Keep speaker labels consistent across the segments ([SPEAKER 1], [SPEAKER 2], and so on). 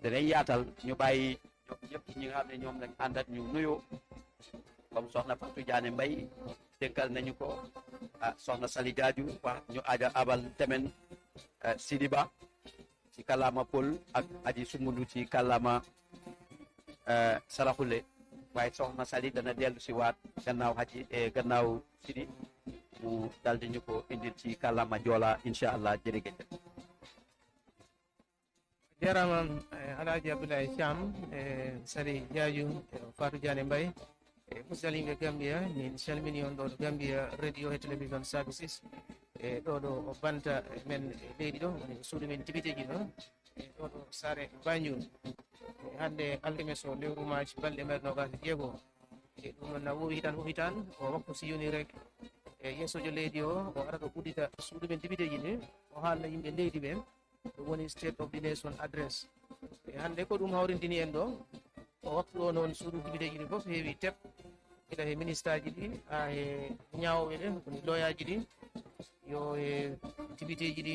[SPEAKER 1] danañ yaatal ñu bàyyi ñoom ñëpp ñi nga xam ne ñoom lañ àndat ñu nuyoo comme soxna Fatou Diané Mbaye dénkal nañu ko soxna Sali Gaaju wax ñu abal temen Sidiba ci kàllaama Pël ak aji sumundu ci kàllaama Saraxule waaye soxna Sali dana dellu si waat gannaaw Sidi mu daldi ñu ko indil ci kàllaama Joola incha allah jërëjëf.
[SPEAKER 2] jarama Alhaji Abdoulaye Thiam Sali Gaaju Fatou Diané Mbaye musidɓe Gambia min calmini on ɗo ɗo Gambia radio e television services ɗo ɗo o banta men leydi ɗo woni suudu men tibiteji ɗo ɗo ɗo saare Banjul hande alkemes o lewru maji balɗe mayre nogas jeego ɗum noon na wowi tan o waktu si yoni rek yeesojo leydi o ara ɗo ɓuɗɗita suudu men tibiteji ɗi o haalna yimɓe leydi ɓen ɗum woni state of the nation address hande ko ɗum hawrintini en ɗo o waktu o noon suudu tibiteji ɗi fof heewi teb ila he ministre ji ɗi ha e ñawoɓe ɓe woni loyaji ɗi yo e tibiteji ɗi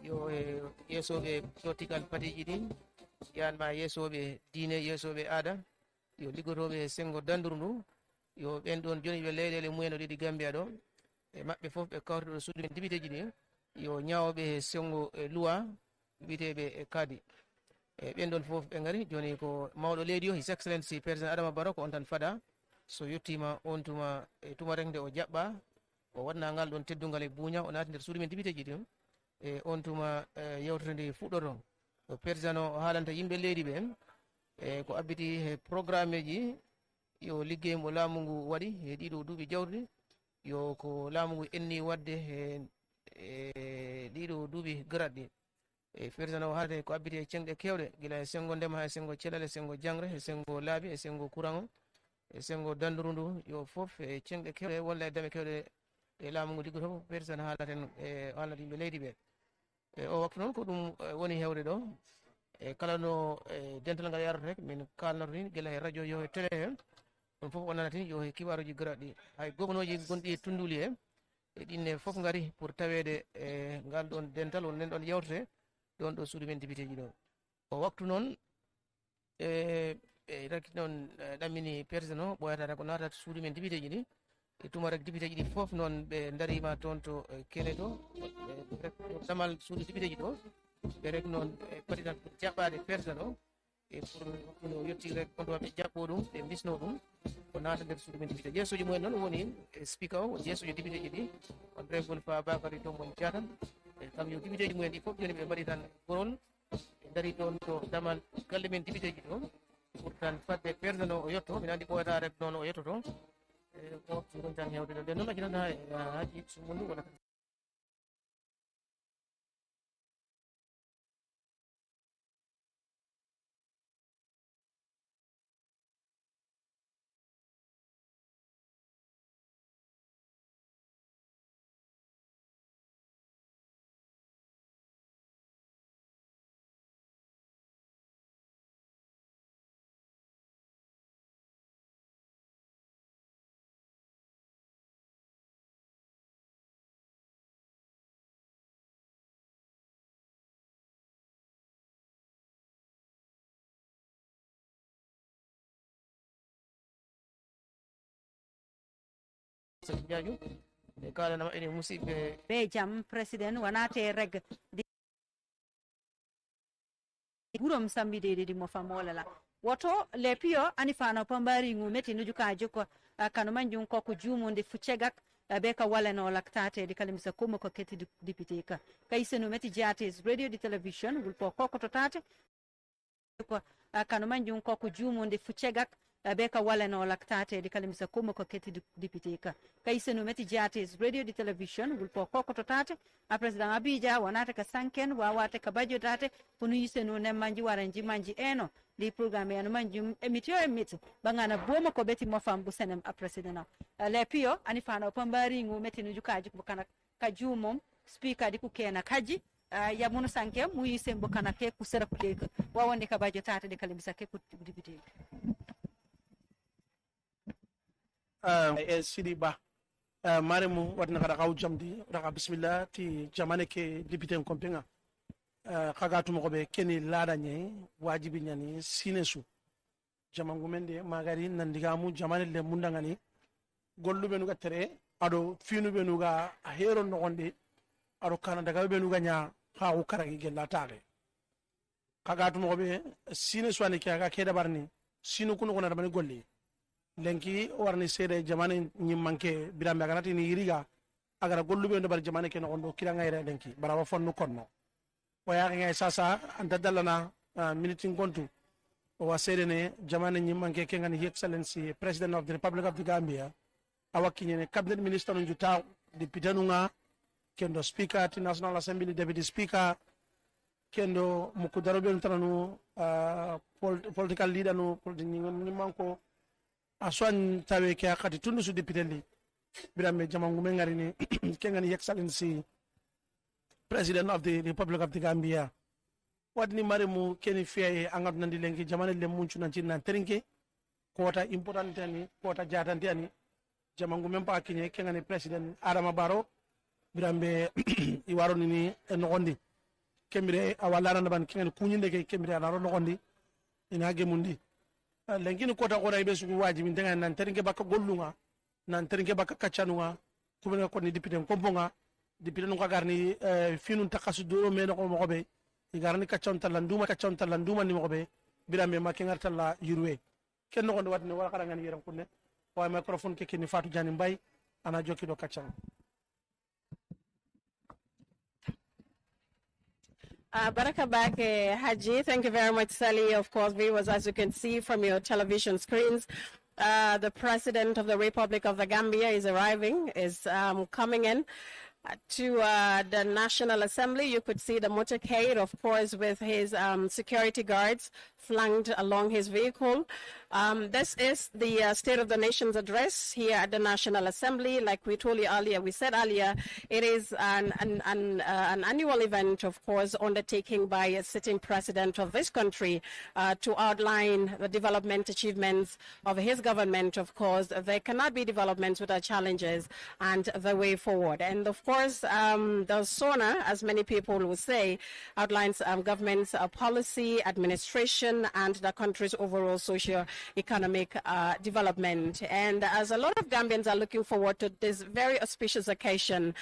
[SPEAKER 2] yo e yeesoɓe political parti ji ɗi yanma yeesoɓe diine yeesoɓe aada yo liggotoɓe e sengo danduru ndu yo ɓen ɗon joni ɓe leyɗele mumen o ɗiɗi Gambia ɗo e maɓɓe fof ɓe kawrita ɗo suudu men tibiteji ɗi yo ñawoɓe e sengo e loi wiiteɓe e kadi e ɓen ɗon fof ɓe ngari joni ko mawɗo leydi o his excellency président Adama Barrow ko on tan faɗa so yettima on tuma e tumarek nde o jaɓɓa o waɗna ngal ɗon teddungal e buuña o naati nder suudu men tibiteji ɗum e on tuma yewtere nde fuɗɗoto o président o haalanta yimɓe leydi ɓen e ko abbiti e programme ji yo liggey mo laamu ngu waɗi e ɗiɗo duuɓi jawɗi yo ko laamu ngu enni wadde e ɗiɗo duuɓi garaɗɗi e président o haalata ko abbiti e cenɗe kewɗe gila e sengo ndema e sengo celal e sengo jangre e sengo laabi e sengo courant o e sengo danduru ndu yo fof e cenɗe kewɗe walla e dame kewɗe e laamu ngu liggoto fof président haalaten e haalata yimɓe leydi ɓe e o waktu noon ko ɗum woni hewde ɗo e kala no dental ngal yarata rek min kalnoto ni gila e radio yo e télé he ɗum fof o nanati yo e kibaruji garaɗɗi hay gogonoji gonɗi e tunduli he e ɗinne fof ngari pour tawede e ngal ɗon dental won nen ɗon yewtete ɗon ɗo suudu men dibiteji ɗo o waktu noon rek noon ɗammini président o ɓoyata ko natat suudu men dibiteji ɗi e tuma rek dibiteji ɗi fof noon ɓe darima toon to kele to rek damal suudu dibiteji ɗo ɓe rek noon paɗitan pour jaɓɓade président o e pour no yetti rek on ɗuma ɓe jaɓɓo ɗum ɓe bisno ɗum ko naata nder suudu men dibiteji yeesoji mumen noon woni speaker o yeesoji dibiteji ɗi on revol fa bakary tombon diatam e kam yo dibiteji mumen ɗi fof joni ɓe mbaɗi tan gorol ɓe dari ɗon to damal galle men dibiteji ɗo pour tan fadde président o yetto min andi ɓoyata rek noon o yettoto e ko ɗum tan hewde ɗo nden noon accinata e haji sumundu wona Diadio e kalanama ene musidɓe
[SPEAKER 3] be jam président wonate reg ɓuurom sambidede mo famolala woto le piyo ani fano pambari ngu meti nuju ka joko kanu manjum ko jumunde fucegak be ka walano laktate de kalimsa kuma ko keti député ka kaysenu meti jates radio di television gulpo ko to tate ko kanu manjum ko jumunde fucegak be ka walano laktate de kalimsa kuma ko keti député ka kaysenu meti jates radio di television gulpo ko to tate a president abija wonata ka sanken wawata ka bajo tate kunu yisenu ne manji waranji manji eno di programme eno manji emit bangana boma ko beti mo fam bu senem a president le pio ani fana pambari ngu meti nu jukaji ko kana ka jumom speaker di ku kena kaji ya munu sanke mu yisen bo kana ke ku sera ku de wawande ka bajo tate de kalimsa ke ku député
[SPEAKER 4] Sidiba maremu watna kada kaw jamdi raka bismillah ti jamane ke député kompenga kagatu mo be keni lada nye wajibi nyani sinesu jamangu mende magari nandigamu jamane le mundangani gollu benuga tere ado finu benuga a hero nogonde ado kana daga benuga nya ha ko karagi gella taage kagatu mo be sinesu ani kaga keda barni sinu kunu kona dabani golli lenki warni sede jamane nyimmanke birambe ganati ni yiriga agara gollu be ndo bar jamane ke nogondo kila ngayre lenki barawa fonnu konno waya ngay sasa anta dalana meeting kontu wa sedene jamane nyimmanke ke ngani excellency president of the republic of the Gambia awakine cabinet minister njuta deputy nunga kendo speaker at national assembly deputy speaker kendo mukudaro be ntanu political leader no nyimmanko aswan tawe ke akati tundu su deputy li birambe jamangu mengari ni ke ngani excellency president of the republic of the Gambia wadni marimu keni fiye angat nandi lengi jamane le munchu nanti nan terinke kota important ani kota jatante ani jamangu mempa kinye kengani president Adama Barrow birambe iwaro nini nogondi kemire awalana naban kengani kunyinde ke kemire alaro nogondi ina gemundi lengi ni kota kora ibe sugu wajibi ndenga nan terinke baka gollunga nan terinke baka kachanunga kumena ko ni dipite komponga dipite nunga garni finun takasu duro meno ko mo be igarni kacon talanduma ni mo be birambe makengar talla yurwe ken no gondo watne wala karanga ni yeram kunne wa microphone ke kini Fatou Jani Mbay ana jokki do kaccan
[SPEAKER 5] Baraka Bake Haji, thank you very much, Sally. Of course, viewers, as you can see from your television screens, the President of the Republic of the Gambia is arriving, is coming in to the National Assembly. You could see the motorcade, of course, with his security guards flanked along his vehicle. This is the State of the Nation's address here at the National Assembly. Like we told you earlier, we said earlier, it is an annual event, of course, undertaken by a sitting president of this country to outline the development achievements of his government. Of course, there cannot be developments without challenges and the way forward. And of course, the SoNA, as many people will say, outlines government's policy, administration, and the country's overall socio-economic development. And as a lot of Gambians are looking forward to this very auspicious occasion,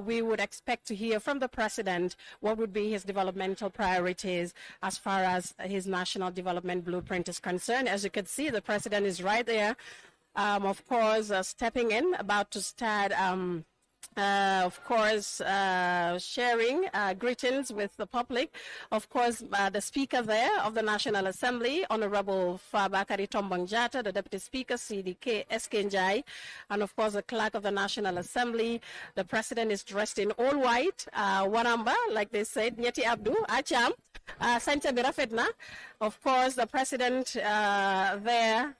[SPEAKER 5] we would expect to hear from the President what would be his developmental priorities as far as his national development blueprint is concerned. As you can see, the President is right there, of course, stepping in, about to start of course, sharing greetings with the public. Of course, the Speaker there of the National Assembly, Honorable Fabakary Tombong Jatta, the Deputy Speaker, CDK SK Njai, and of course, the Clerk of the National Assembly. The President is dressed in all white, Waramba, like they said, Nyeti Abdu, Acham, Santa Birafetna. Of course, the President there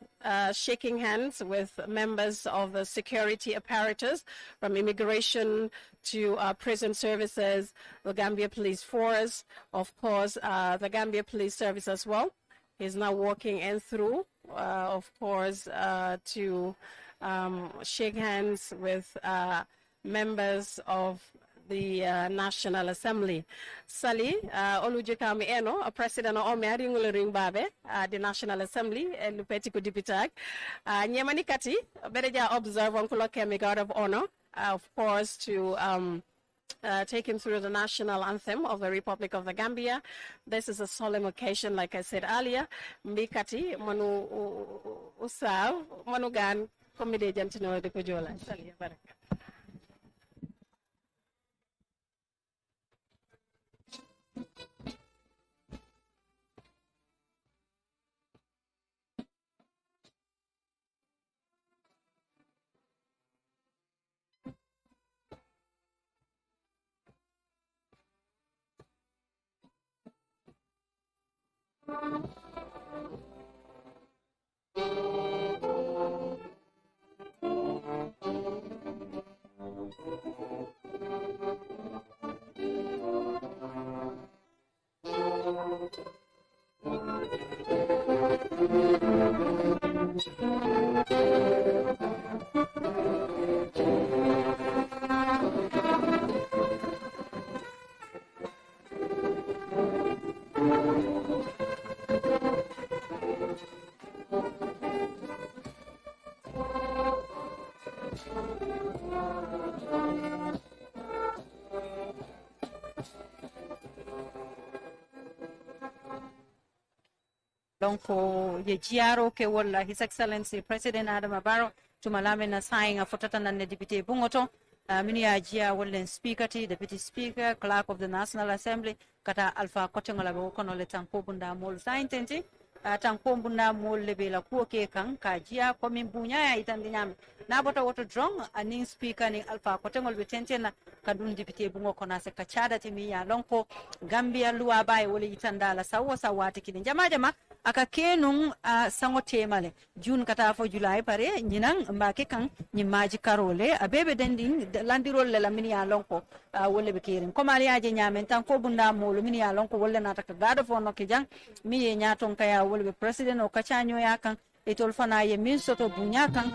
[SPEAKER 5] shaking hands with members of the security apparatus, from immigration to prison services, the Gambia Police Force, of course, the Gambia Police Service as well. He's now walking in through, of course, to shake hands with members of the National Assembly. Sali, Olujikami Eno, a president of Omearing Ring Babe, the National Assembly, and Lupetiku Dipitag. Nyamani Kati, Bereja observe Uncle Kemi Guard of Honor, of course, to take him through the national anthem of the Republic of the Gambia. This is a solemn occasion, like I said earlier. Mikati, Manu Usav, Manugan, Comedy Gentino de Kujola. Sali, Baraka.
[SPEAKER 3] donc ye jiaro ke wala His Excellency President Adama Barrow tumalame na sainga fotata na député bungoto mini ya jia wala speaker ti deputy speaker clerk of the National Assembly kata alpha kotengola be kono le tanko bunda mol saintenti tanko bunda mol le be la ko ke kan ka jia ko min bunya ya itandi nyam na bota woto drong aning speaker ni alpha kotengol be tentena kadun député bungo kona se ka chada ti mi ya lonko Gambia luwa bay wala itanda la sawo sawati kini jama aka kenung sango temale jun kata fo July pare nyinang mbake kan nyimaji karole abebe dending landirol le la mini ya lonko wala be kirin ko mali aje nyamen tan ko bunda molo mini ya lonko wala na taka gado fo no kijang mi ye nyaton kaya wala be president o kachanyo ya kan etol fana ye min soto bunya kan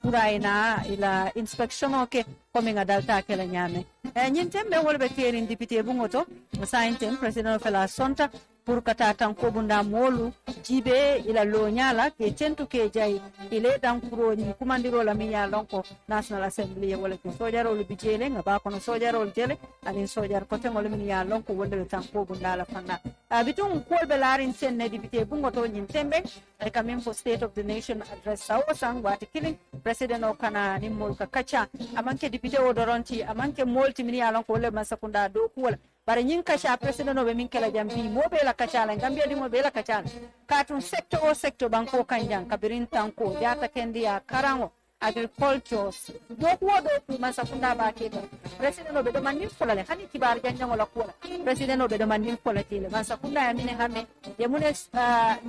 [SPEAKER 3] pura ila inspection oke komi ngadalta kala nyame nyintem be wala be kirin député bungoto saintem president of la sonta pour kata tan ko bunda molu jibe ila lo nyala ke tentu ke jay ile dan kuro ni kumandiro la miya lonko National Assembly wala ke sojaro lu bijele ngaba kono sojaro tele ani sojar ko te ngol miya lonko wala tan ko bunda la fanna bitun ko be larin sen ne député bungo to nyin tembe e kamen for State of the Nation address sawo sang wati killing president o kana ni mol ka kacha amanke député o doronti amanke molti miya lonko wala masakunda do ko wala bare nyin kacha president no be min kala jambi mo be la kacha la Gambia di mo be la kacha katun sector o sector banko kanjang kabirin tanko jata kendi ya karango agriculture do ko do man sakunda ba ke president no be do mandin folale hani kibar janjango la ko president no be do mandin folati le man sakunda ya mine hamme ya munes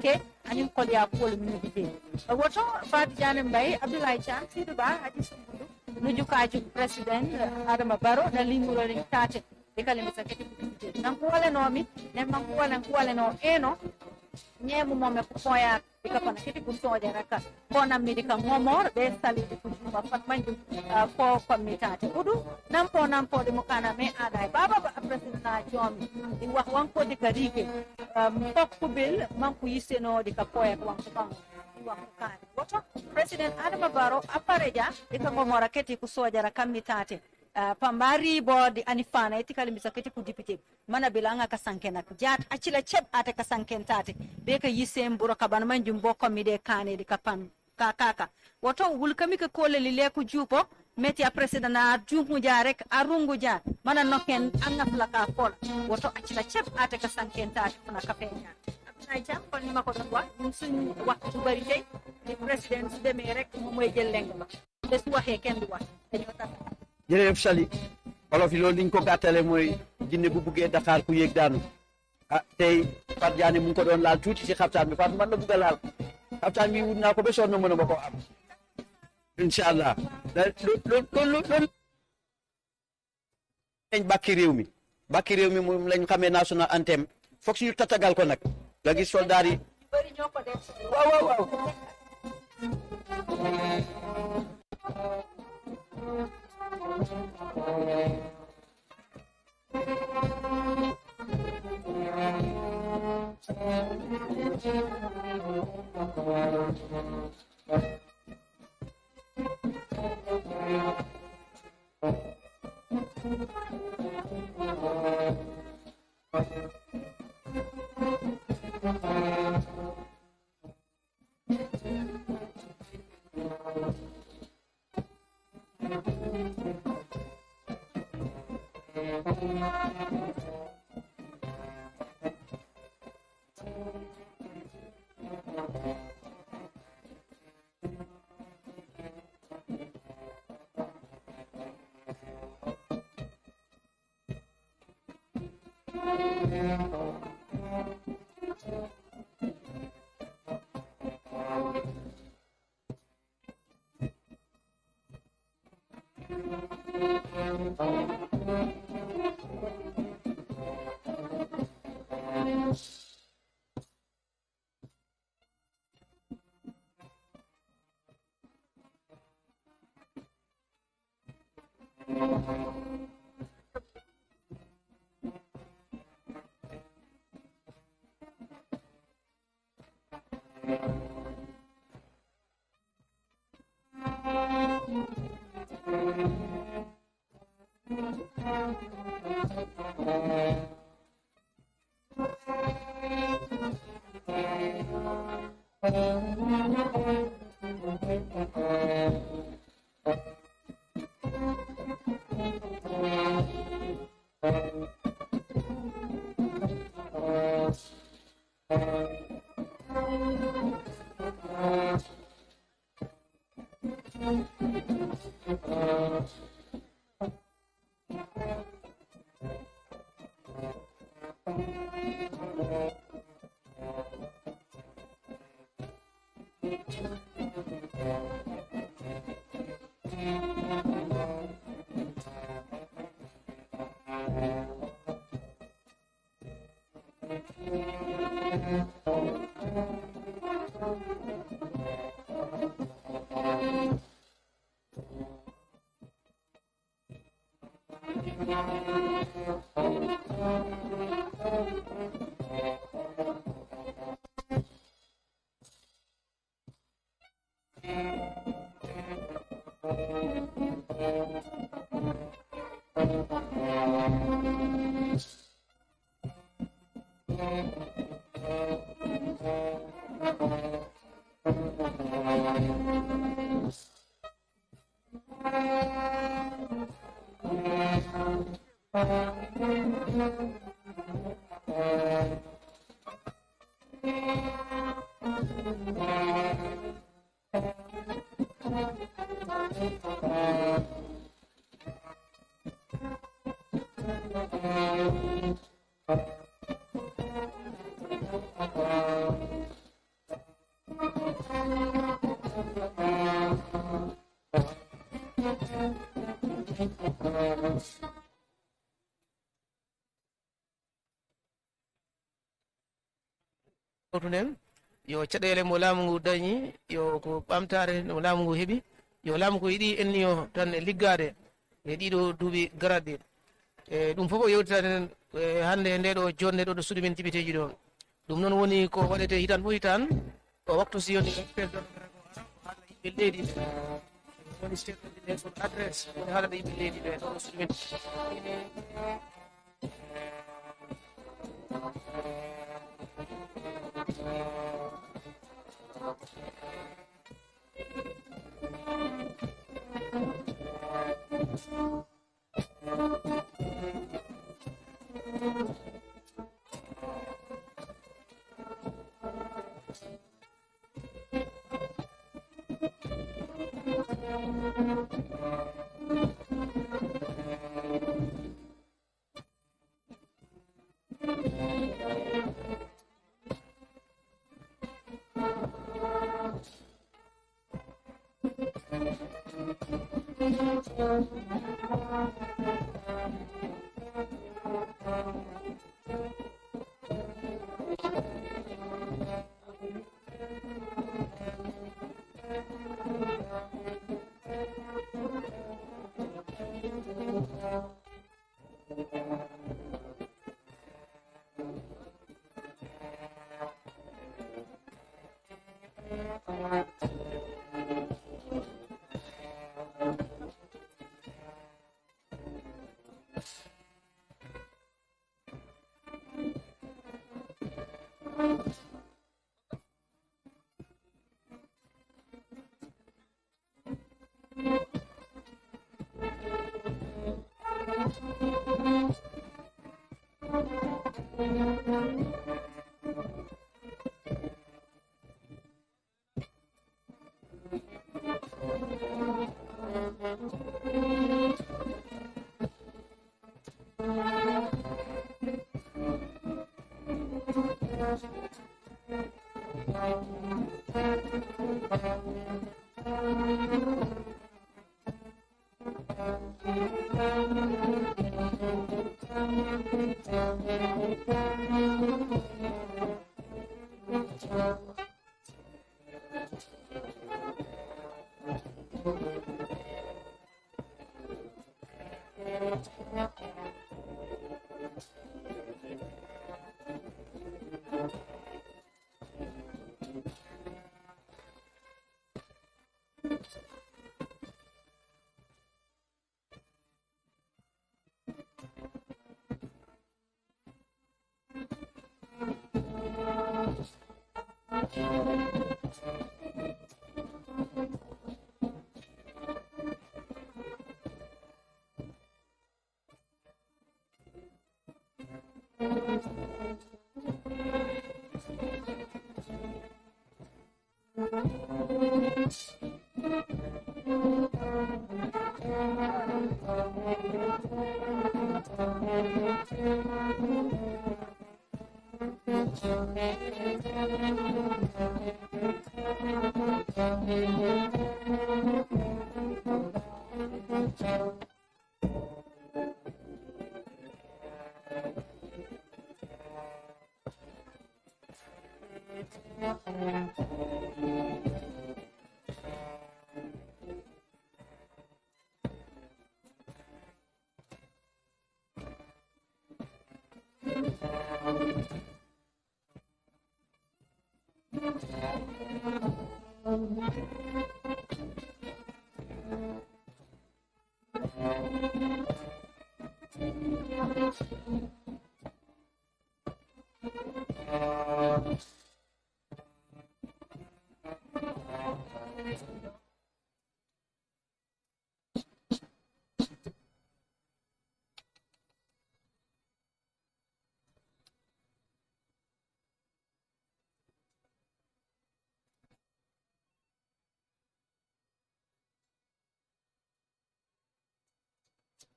[SPEAKER 3] ke anin ko ya ko min bi woto Fat Jane Mbay Abdoulaye Chan sidu ba haji sungudu nuju kaju president Adama Barrow na limuro ring tate ekale misaketi nankuwale no mi ne mankuwale no eno nyemu mome kufoya ikapana kiti kusoja raka kona midika ngomor be sali kujuma fatmanju ko komitati udu nampo de mukana me adai baba president na jomi di wax wanko di karike tokku bil manku yiseno di kapoya wanko bang woto president Adama Barrow apareja ikangomora keti kusoja raka mitati pambari bodi anifana etikali misaketi ku député mana bilanga ka sankena jat acila cheb ate ka sankentate be ka yisem buro ka ban man jumbo ko mi de kane di kapan kaka woto wul kami ka kole li leku jupo meti a president na jumu jarek arungu ja mana noken anga flaka kola woto acila cheb ate ka sankentate kuna ka penya ay jam kon ni mako don wax ñun suñu waxtu bari tay di president su demé rek mo moy jël leng ba des waxe ken du wax dañu tax
[SPEAKER 1] jërëjëf Sali olof yi loolu liñ ko gàttale mooy jinne bu buggee Dakar ku yéeg daanu tey Fat Diané mu ngi ko doon laal tuuti si xabtaan bi Fat man la bugg a laal xabtaan bi wut naa ko ba sonn mën a ma ko am incha allah loolu lañ bàkki réew mi moom lañ xamee national anthem foog si ñu tatagal ko nag nga gis soldaar yi waaw
[SPEAKER 2] Otunen yo caɗele mo laamu ngu dañi yo ko ɓamtare no laamu ngu heeɓi yo laamu ko yiɗi enni o tan e liggade e ɗiɗo duuɓi garatɗi e ɗum fof o yewtitaten hande nde ɗo jonde ɗo ɗo suudu men jibiteji ɗo ɗum noon woni ko waɗete hitan fo hitan o waktu si yoni haala yimɓe leydi woni statement ɗe son adresse woni haalata yimɓe leydi ɓe ɗo ɗo suudu men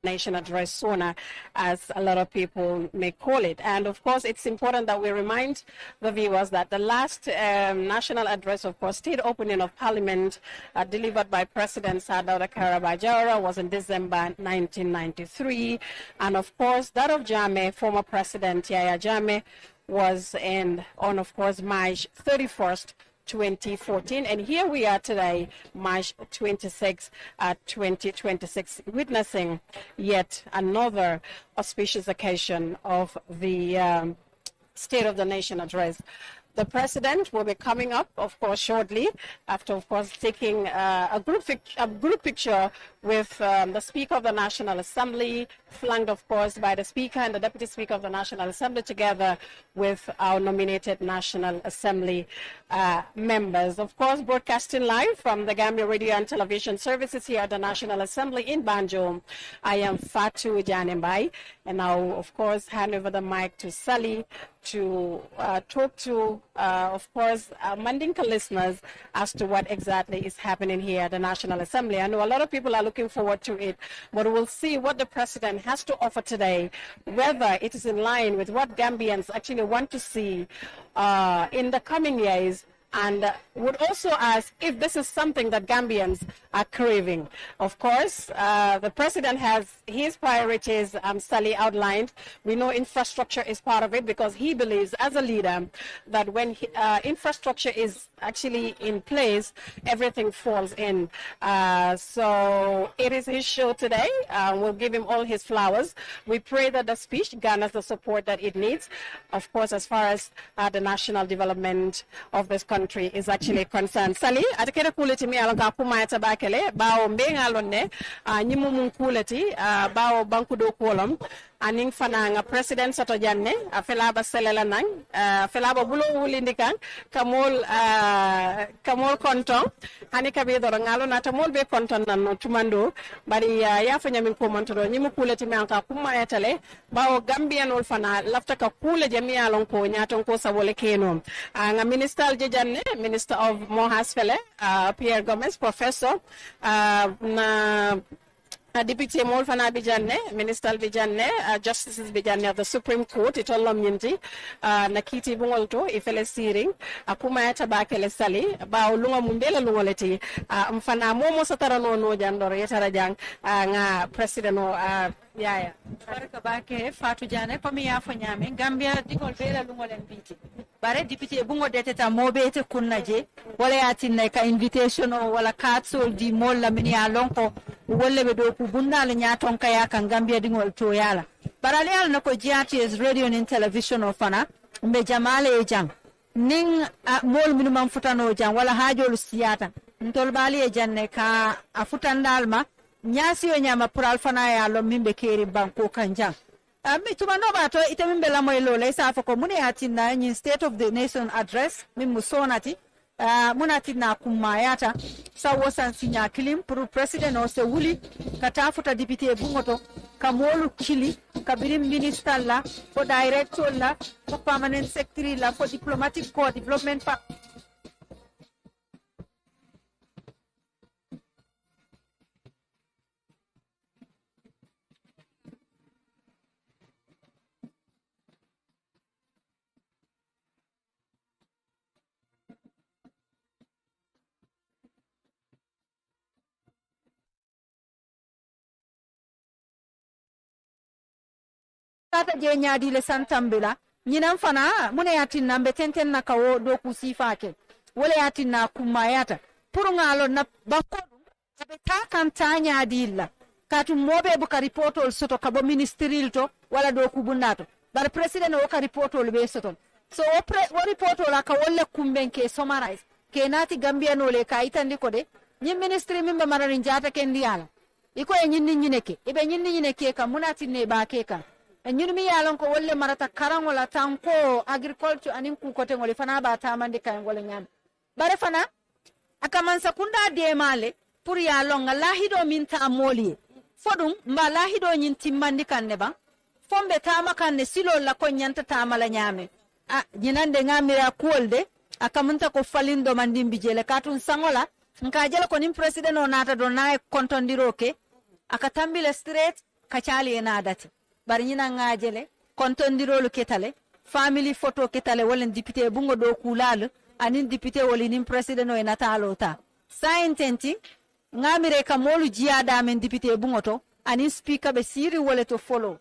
[SPEAKER 5] Nation address, SoNA, as a lot of people may call it. And of course, it's important that we remind the viewers that the last national address, of course, state opening of Parliament delivered by President Sadauda Karabajara was in December 1993. And of course, that of Jammeh, former President Yahya Jammeh, was on, of course, March 31st, 2014, and here we are today, March 26, 2026, witnessing yet another auspicious occasion of the State of the Nation address. The President will be coming up, of course, shortly after, of course, taking a group picture with the Speaker of the National Assembly, flanked, of course, by the Speaker and the Deputy Speaker of the National Assembly, together with our nominated National Assembly members. Of course, broadcasting live from the Gambia Radio and Television Services here at the National Assembly in Banjul. I am Fatu Janembai, and I'll, of course, hand over the mic to Sally to talk to, of course, Mandinka listeners as to what exactly is happening here at the National Assembly. I know a lot of people are looking forward to it, but we'll see what the President has to offer today, whether it is in line with what Gambians actually want to see in the coming years, and would also ask if this is something that Gambians are craving. Of course, the President has his priorities, Sally outlined. We know infrastructure is part of it because he believes as a leader that when infrastructure is actually in place, everything falls in. So it is his show today. We'll give him all his flowers. We pray that the speech garners the support that it needs, of course, as far as the national development of this country is actually concerned. Sali, atakere kuleti mi alonga puma ya tabakele, bao mbenga alone, nyimu mkuleti, bao banku do kolom, aning fananga President Sato Janne, afelaba selela nang, afelaba bulo ulindikang, kamol konton, hanika be doro ngalo na tamol be konton nan tumando, bari ya fanya min komantoro, nyimu kuleti mi alonga puma ya tale, bao Gambian ulfana, lafta ka kule jamia alonko, nyaton ko sabole keno, nga Minister Aljejanne, Minister of Mohas Fele, Pierre Gomez, Professor, na Deputy Molfana Bijanne, Minister Bijanne, Justices Bijanne of the Supreme Court, itolom yinti, Nakiti Bungolto, Ifele Siring, Akuma Tabakele Sali, Bao Lunga Mumbela Lungoleti, Mfana Momo Satarano no Jandor, Yetarajang, nga President Yaya.
[SPEAKER 3] Baraka bake Fatu Jane, komi ya fanyame, Gambia dingol bela lungolen biti. Bare deputy bungo deteta mobete kunnaje, wala yatin ka invitation o wala katsol di molla mini alonko, wala bedo kubunda le nyaton kaya kan Gambia dingol to yala. Barale al nako GRTS radio and television of fana, mbe jamale ejang. Ning mol minimum futano jang, wala hajol siyata. Ntolbali ejanne ka afutandalma, nyasi o nyama pural fana ya lo mimbe keri banko kanjang. Mi tumano bato ite mimbe la moilo le sa fako mune atina nyi State of the Nation address mimu sonati muna atina kumayata sa wosan sinya kilim pour president o se wuli katafuta député bungoto kamolu kili kabirim minister la for director la for permanent secretary la for diplomatic corps development tata je nyaadi le santambila ñinan fana mune yatinna mbe tenten na kawo do ku sifake wala yatinna kumayata pour ngalo na bakodu abe ta kan ta nyaadilla katu mobe bu ka reportol soto kabo ministril to wala do ku bunnato bar president o ka reportol be soto so o reportol aka wolle kumben ke summarize ke nati gambia no le ka itandi ko de ñi ministry min be mararin jata ken diala iko e ñinni ñineke ibe ñinni ñineke ka munati ne ba ke ka ñun mi yalon ko wolle marata karangola tanko agriculture anin ku kote ngoli fana ba tamande kay ngol nyam bare fana akaman sakunda de male pour yalon lahido min ta moli fodum mba lahido nyin timmandi kanne ba fombe tama kanne silo la ko nyanta tamala nyame a nyinande ngamira kuolde akamunta ko falindo mandimbi jele katun sangola nka jele ko nim president o nata do nay kontondiroke akatambile straight kachali enadati bari ñina ngajele kontondirolu ketale family photo ketale wala député bungo do kulal anin député wala nim president o natalo ta saintenti ngamire ka molu jiada men député bungo to anin speaker be siri wala to follow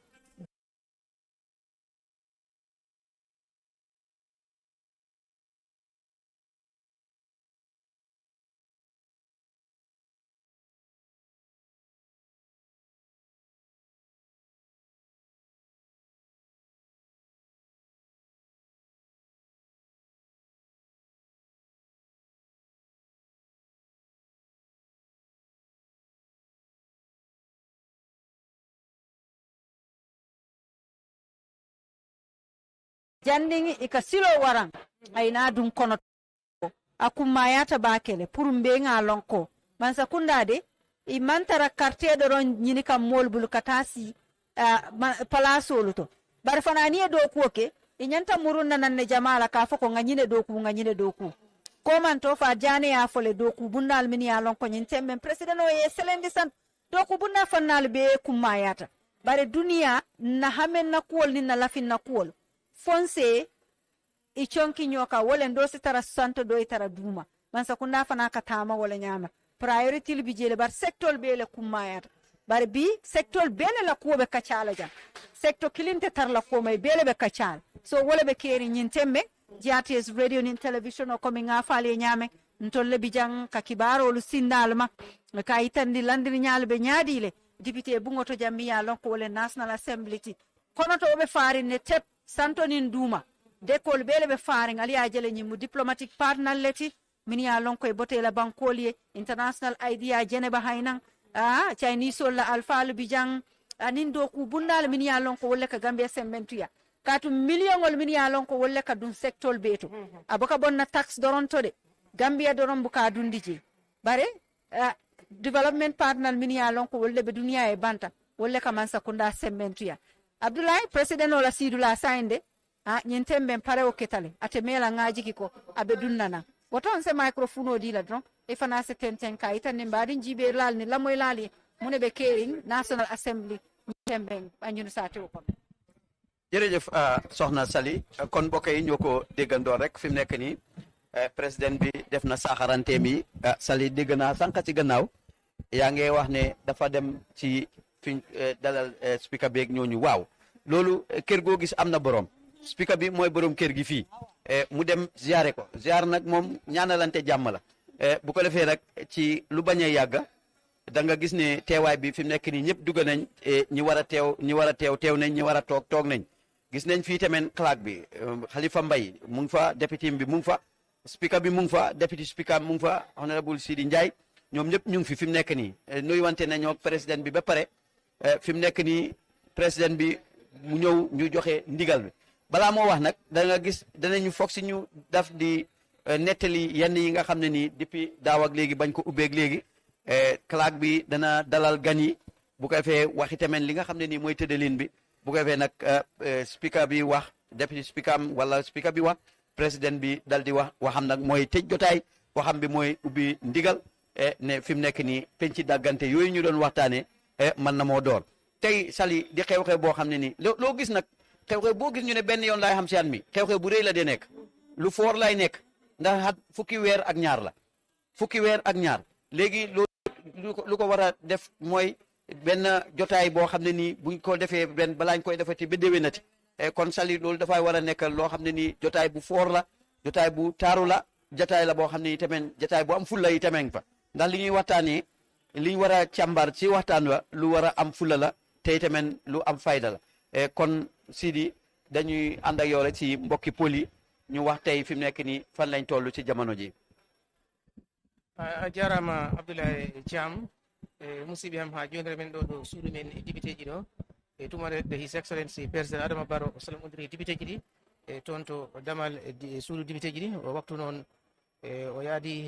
[SPEAKER 3] jandingi ika silo waran ayna dun kono akumayata bakele pour mbe ngalonko man sakunda de i mantara quartier de ron nyini kam molbul katasi palaso luto bar fanani do kuoke i nyanta murunna nanne jamala ka foko nganyine do ku ko man to fa jane ya fole do ku bunnal min ya lonko nyin temben president o ye selendi san do ku bunna fannal be kumayata bare dunia na hamen na kuol ni na lafin na kuol fonse i chonki nyoka wala ndo sitara santo do itara duma man sakunda fana katama wala nyama priority li bijele bar sector bele kumayata bar bi sector bele la ko be kachala ja sector kilinte tar la ko may bele be kachala so wala be keri nyintembe JTS radio ni television o komi nga fale nyame ntolle bijang ka kibaro lu sindalma ka itandi landiri nyaal be nyaadile député bungo to jammiya lon ko wala national assembly ti kono to be faari ne tep santonin duma dekol bele be faring ali ajele nyimu diplomatic partner leti mini ya lon koy botela bankolier international idea jeneba haynan chinese wala alfa bijang anin do ku bundal mini ya lon ko wala ka gambia sembentuya katu million wal mini ya lon ko wala ka dun sector beto aboka bonna tax doron to de gambia doron buka dundiji bare development partner mini ya lon ko wala be dunia e banta wala ka man sakunda sembentuya Abdoulaye president ola sidula sainde nyentembe pare o ketale ate mela ngaji kiko abe dunnana woton se microphone o dila don e fana se tenten ka itane mbadi jibe lal ni lamoy lali mune be kering national assembly nyentembe anjunu sate o kon
[SPEAKER 1] jërëjëf soxna Sali kon mbokk yi ñoo ko déggandoo rek fi mu nekk nii président bi def na saaxarante mi Sali dégg naa sànq ci gannaaw yaa ngi wax ne dafa dem ci fi dalal speaker beeg ñooñu waaw loolu kër goo gis am na borom speaker bi mooy borom kër gi fii mu dem ziare ko ziar nag moom ñaanalante jàmm la bu ko defee nag ci lu bañ a yàgg da nga gis ne teewaay bi fi mu nekk nii ñëpp dugg nañ ñi war a teew nañ ñi war a toog nañ gis nañ fii tamit claque bi Khalifa Mbaye mu ngi fa député bi mu ngi fa speaker bi mu ngi fa député speaker mu ngi fa honorable Sidi Ndiaye ñoom ñëpp ñu ngi fi mu nekk nii nuyu wante nañoo président bi ba pare fi mu nekk nii président bi mu ñëw ñu joxe ndigal bi balaa moo wax nag da nga gis danañu foog si ñu daf di nettali yenn yi nga xam ne nii depuis daaw ak léegi bañ ko ubbeeg léegi claque bi dana dalal gan yi bu ko defee waxi tamit li nga xam ne nii mooy tëddalin bi bu ko defee nag speaker bi wax deputy speaker am wala speaker bi wax président bi dal di waxam nag mooy tëj jotaay waxam bi mooy ubbi ndigal ne fi mu nekk nii penc daggante yooyu ñu doon waxtaanee man na moo door tey Sali di xew-xew boo xam ne nii loo gis nag xew-xew boo gis ñu ne benn yoon laay xam si at mi xew-xew bu rëy la de nekk lu foor lay nekk ndax at fukki weer ak ñaar la fukki weer ak ñaar léegi loolu lu ko war a def mooy benn jotaay boo xam ne nii buñ ko defee benn balaañ koy defati ba déwénati kon Sali loolu dafay war a nekk loo xam ne nii jotaay bu foor la jotaay bu taaru la jotaay la boo xam ne itamit jotaay bu am fulla yi tamit fa ndax li ñuy waxtaanee li ñu war a càmbar ci waxtaan wa lu war a am fulla la te itamit lu am fayda la kon Sidi dañuy ànd ak yow rek ci mbokki poli ñu wax tey fi mu nekk nii fan lañ toll ci jamono ji.
[SPEAKER 2] a jarama Abdoulaye Thiam musidɓe am ha joni men ɗo suudu men député ji ɗo tumare de his excellency président Adama Barrow salmodiri député ji ɗi toon to damal suudu député ji ɗi o waktu noon o yaadi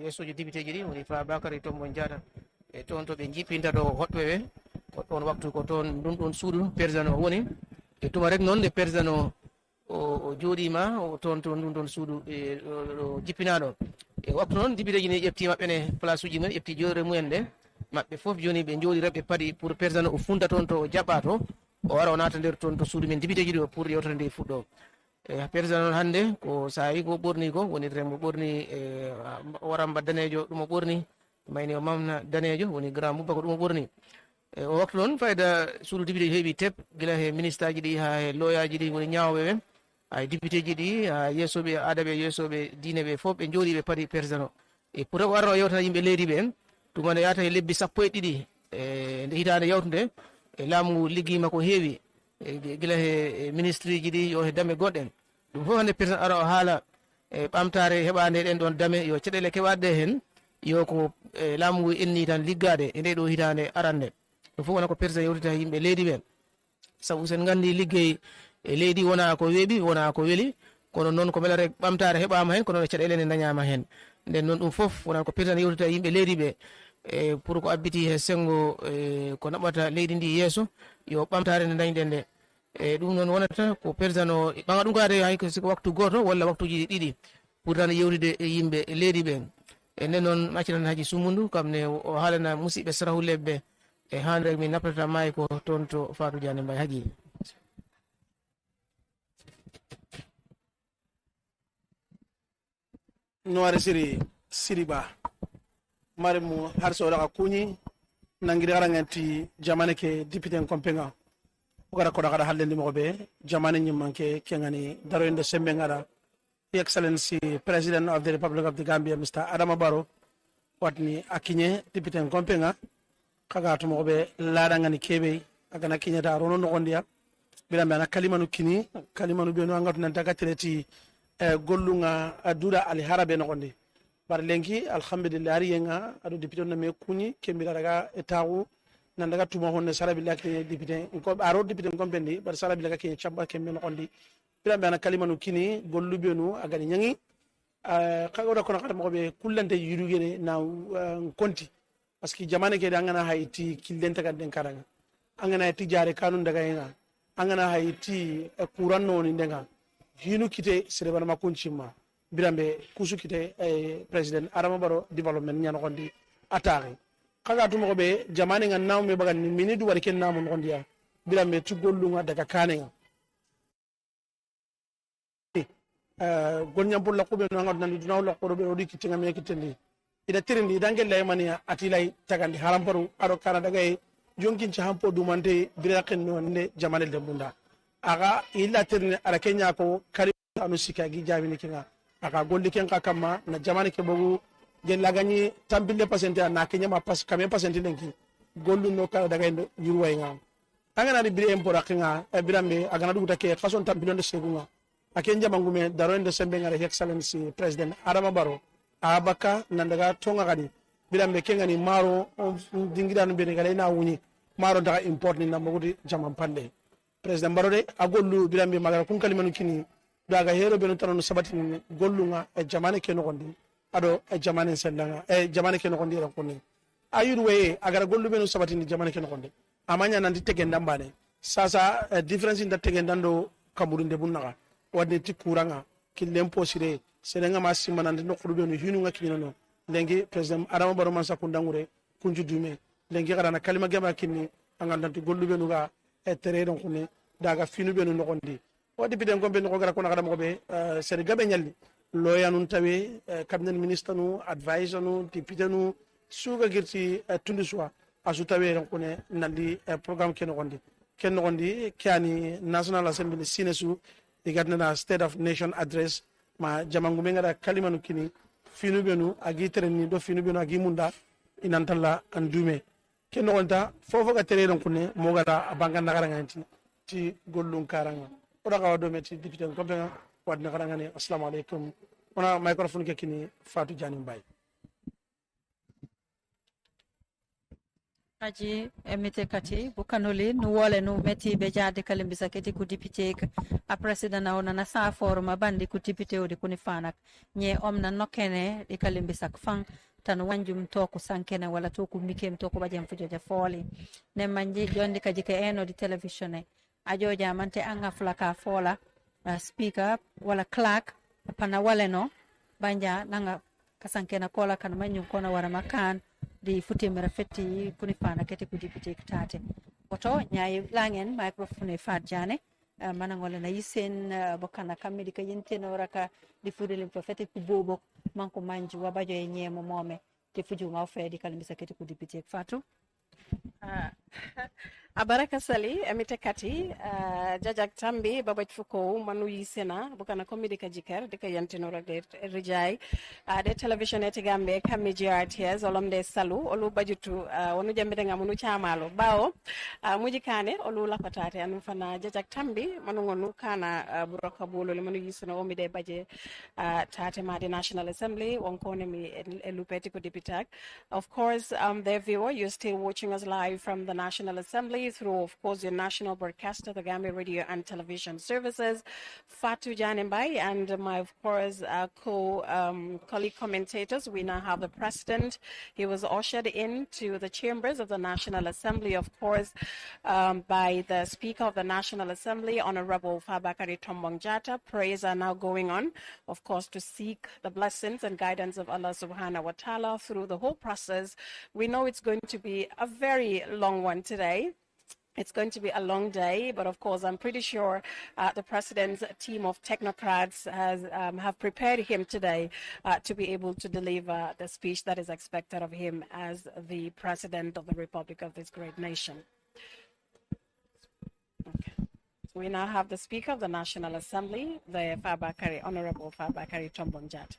[SPEAKER 2] yeesojo député ji ɗi woni Fa Bakary Tombo Diatta toon to ɓe jippinta ɗo hoɗɓe ɓe on waktu ko toon ɗum ɗon suudu président o woni tuma rek noon nde président o jooɗima o toon to ɗum ɗon suudu ɗo jippinaɗo waktu noon député ji ni ƴefti maɓɓe ne place uji mumen ƴefti jooɗore mumen ɗe maɓɓe fof joni ɓe jooɗi reɓɓe paadi pour président o funta toon to o jaɓɓa to o wara o naata nder toon to suudu men député ji ɗi o pour yewtere nde fuɗɗo président noon hannde ko sa yi ko ɓorni ko woni remo ɓorni waramba danejo ɗum o ɓorni mayni o mamna danejo woni grand mubba ko ɗum o ɓorni o waktu noon fayda suudu député ji heeɓi teb gila he ministre aji ɗi ha he loyaji ɗi woni ñawoɓe ɓen hay député ji ɗi ha yeesoɓe aadaɓe yeesoɓe diine ɓe fof ɓe jooɗi ɓe paadi président o e pour heɓe warno yewtana yimɓe leydi ɓe en tuma nde yata e lebbi 12 nde hitande yawtude e laamu liggima ko heewi gila he ministre ji ɗi yo he dame goɗɗen ɗum fof hande président ara o haala e ɓamtare heɓade ɗen ɗon dame yo caɗele keɓaɗe hen yo ko laamu ngu enni tan liggade e nde ɗo hitande arande ɗum fof wona ko président yewtita yimɓe leydi ɓen saabu sen gandi liggey e leydi wona ko weeɓi wona ko weeli kono noon ko melare ɓamtare heɓama hen kono caɗele ne dañama hen nden noon ɗum fof wona ko président yewtita yimɓe leydi ɓe e pour ko abbiti he sengo ko naɓata leydi ndi yeeso yo ɓamtare nde dañɗen nde e ɗum noon wonata ko président o ɓaga ɗum kade hay siko waktu goto walla waktuji ɗiɗi pour tan yewtide e yimɓe leydi ɓen e nden noon maccinan haji sumundu kam ne o haalana musidɓe sarahuleɓe e hande min naftata maayi ko toon to Fatou Diané Mbaye haji
[SPEAKER 4] noare siri ba mari mu har so daga kuni nangiri garanganti jamane ke député kompenga ogara ko daga hallendi mo be jamane nyimmanke kengani daro inde sembe ngara excellency president of the republic of the Gambia Mr. Adama Barrow watni akinye député kompenga kaga to mo be laada ngani kebe agana kinya da rono no gondia bila me ana kalimanu kini kalimanu be no angatu nan daga teleti gollunga adura ali harabe no gondi bar lenki alhamdulillah riyenga ado député na me kuni kembira daga etawu nan daga tuma honne sarabillah ke député ko aro député kompendi bar sarabillah ke chamba kembe no gondi bila me ana kalimanu kini gollu be no agani nyangi kaga da kono kada mo be kullante yurugere na konti parce que jamane ke angana hayti killenta kadden karanga angana hayti jare kanun daga ina angana hayti kuran no ni ndenga hinu kite sere bana makunchima birambe kusu kite president Adama Barrow development nyano gondi atari kaga tumo be jamane ngan naw me bagan ni minidu wari ken namu gondiya birambe tugollunga daga kanenga gonya bulla ko be no ngad nan dinaw la ko be odi kitinga me kitendi ida tirindi dangel lay mania atilay tagandi haramparu ado kana daga jonkin ci hampo dumante biraqen no ne jamane de bunda aga illa tirni ara kenya ko kari anu sikagi jabini kinga aga golli ken ka kamma na jamane ke bogu gella gani tambille pasente na kenya ma pas kame pasente lenki gollu no kala daga ndo yurway nga angana di bire empora kinga e birambe aga na duguta ke fason tambille ndo segunga aken jamangume daro ndo sembe ngara excellency president Adama Barrow abaka nandaga tonga gadi bilambe kengani maro dingira no bene gale na wuni maro daga import ni namugudi jamam pande president Barrow de agollu bilambe magara kun kalimanu kini daga hero beno tanono sabati ni gollunga e jamane ke no gondi ado e jamane sendanga e jamane ke no gondi ran konni ayuru we agara gollu beno sabati ni jamane ke no gondi amanya nandi tegen dambane sasa difference inda tegen dando kamurunde bunnaga wadde ti kuranga killempo sire serenga masima nande no khurbe no hinu ngaki no lengi president Adama Barrow man sakundangure kunju dume lengi gara na kalima gaba kinni angandanti gollube no ga e tere don kune daga finu be no gondi wadi biden gombe no gara ko na kada mo be sere gabe nyalli loya nun tawe cabinet ministre no advisor no député no suga girti tundu soa asutawe ran kone nandi program ken nogondi kiani National Assembly sinesu igatna State of Nation address ma jamangu mengara kalimanu kini finu benu agi tereni do finu benu agi munda inantalla andume ken nogonta fofo ga tere ran kone mogara abanga nagaranga ti gollun karanga oda kawa do meti député ko be wadna karanga ni assalamu alaikum ona microphone ke kini Fatou Jani Mbaye
[SPEAKER 3] aji emite kati bukanoli nu wole nu meti be jade kalimbisa keti ku député a president na ona na sa forma bandi ku député o de kuni fanak nye omna nokene de kalimbisa fang tan wanjum to ko sankene wala to ko mikem to ko bajem fujoja foli ne manji jondi kaji ke eno di television ajoja mante anga flaka fola speaker wala clerk pana wale no banja nanga kasankena kola kan manyu kona wara makan di futi mera fetti kuni fana kete ku député tate oto nyaay langen microphone fat jane manangole na yisen bokana kamedi ka yenteno raka di fudele profete ku bobo manko manji wabajo e nyemo mome te fuju ngaw fe di kalimbisa kete ku député fatu
[SPEAKER 5] abaraka sali emite kati jajak tambi babaj fuko manu yisena bukana komedi ka jiker de ka yantinora de rijay de television ete gambe kammi GRTS olom de salu olu bajutu wonu jambe nga munu chamalo bawo mujikane olu lapatate anu fana jajak tambi manu ngonu kana buroka bolo le manu yisena o mi de baje tate ma de National Assembly wonkone mi elupeti ko deputak. Of course, their viewer, you're still watching us live from the National Assembly through, of course, your national broadcaster, the Gambia Radio and Television Services, Fatou Janembai, and my, of course, colleague commentators. We now have the president. He was ushered into the chambers of the National Assembly, of course, by the Speaker of the National Assembly, Honorable Fabakary Tombong Jatta. Prayers are now going on, of course, to seek the blessings and guidance of Allah subhanahu wa ta'ala through the whole process. We know it's going to be a very long one today. It's going to be a long day, but of course, I'm pretty sure the president's team of technocrats have prepared him today to be able to deliver the speech that is expected of him as the president of the Republic of this great nation. Okay. So we now have the Speaker of the National Assembly, the Honorable Fabakary Tombong Jatta.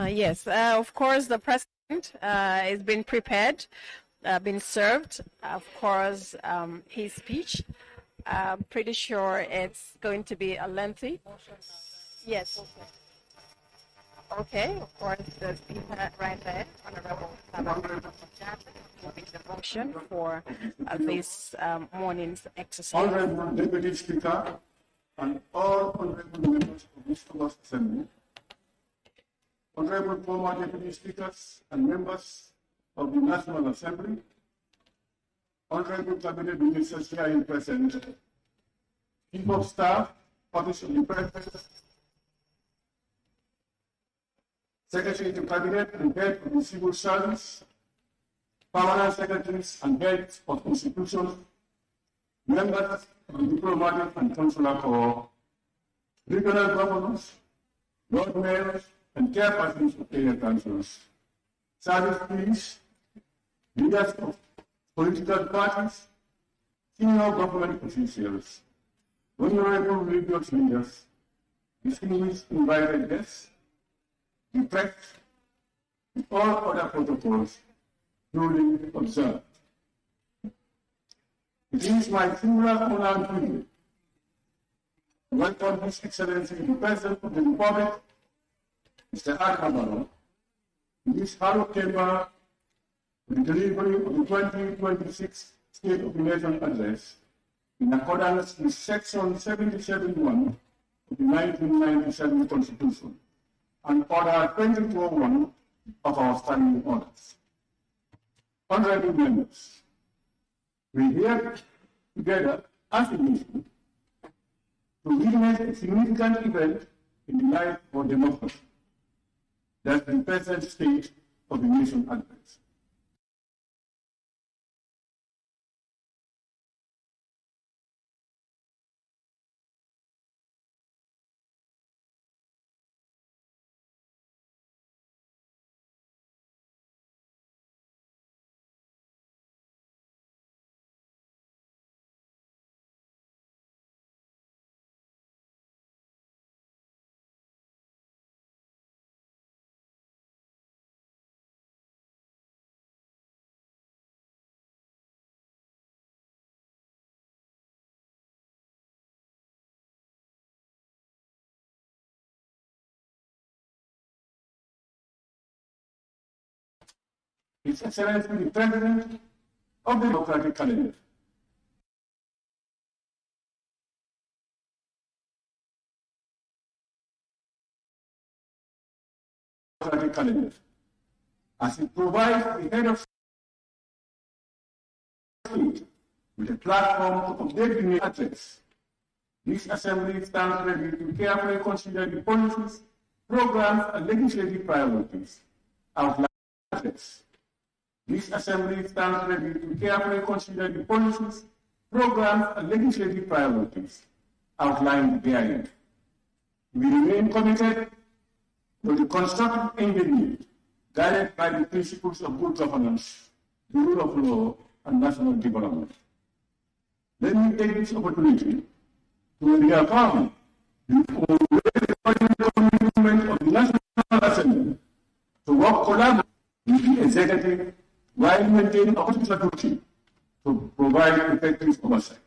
[SPEAKER 5] Yes, of course, the president is being prepared, been served. Of course, his speech. I'm pretty sure it's going to be a lengthy. Yes. Okay, of course, the speaker right there, Honorable the motion for this morning's exercise.
[SPEAKER 6] Honorable Deputy Speaker and all honorable members of this August Assembly, honorable former deputy speakers and members of the National Assembly, honorable cabinet ministers here in present, chief of staff, office of the president, secretary to cabinet and head of the civil service, permanent secretaries and heads of institutions, members of the diplomatic and consular corps, regional governors, lord mayors, and chairpersons of area councils, service police, leaders of political parties, senior government officials, honorable religious leaders, distinguished invited guests, the press, and all other protocols duly observed. It is my singular honor and privilege to welcome His Excellency the President of the Republic Mr. Akabaro, in this hallowed chamber, the delivery of the 2026 State of the Nation Address in accordance with Section 77(1) of the 1997 Constitution and Order 2021 of our standing orders. Honorable members, we are here together as a nation to witness a significant event in the life of our democracy. That's the present state of the nation address. His Excellency the President of the Democratic Calendar. As it provides the head of state with a platform to update the address, this assembly stands ready to carefully consider the policies, programs, and legislative priorities outlined in the address. This assembly stands ready to carefully consider the policies, programs, and legislative priorities outlined therein. We remain committed to the constructive engagement guided by the principles of good governance, the rule of law, and national development. Let me take this opportunity to reaffirm the commitment of the National Assembly to work collaboratively with the executive while maintaining a constitutional duty to provide effective oversight.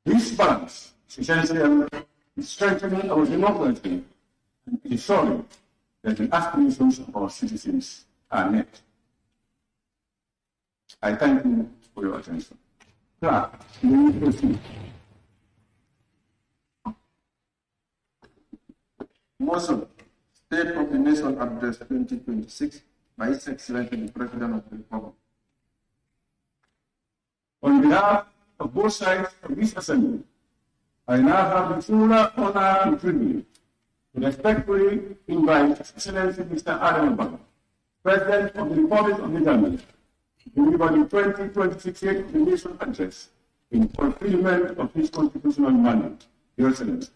[SPEAKER 6] This balance is essential in strengthening our democracy and ensuring that the aspirations of our citizens are met. I thank you for your attention. Clark, you may proceed.
[SPEAKER 7] Motion, State of the Nation Address 2026 by His Excellency the President of the Republic.
[SPEAKER 6] On behalf of both sides of this assembly, I now have the full honor and privilege to respectfully invite His Excellency Mr. Adam Abang, President of the Republic of the Gambia, to deliver the 2026 State of the Nation Address in fulfillment of his constitutional mandate. Your Excellency.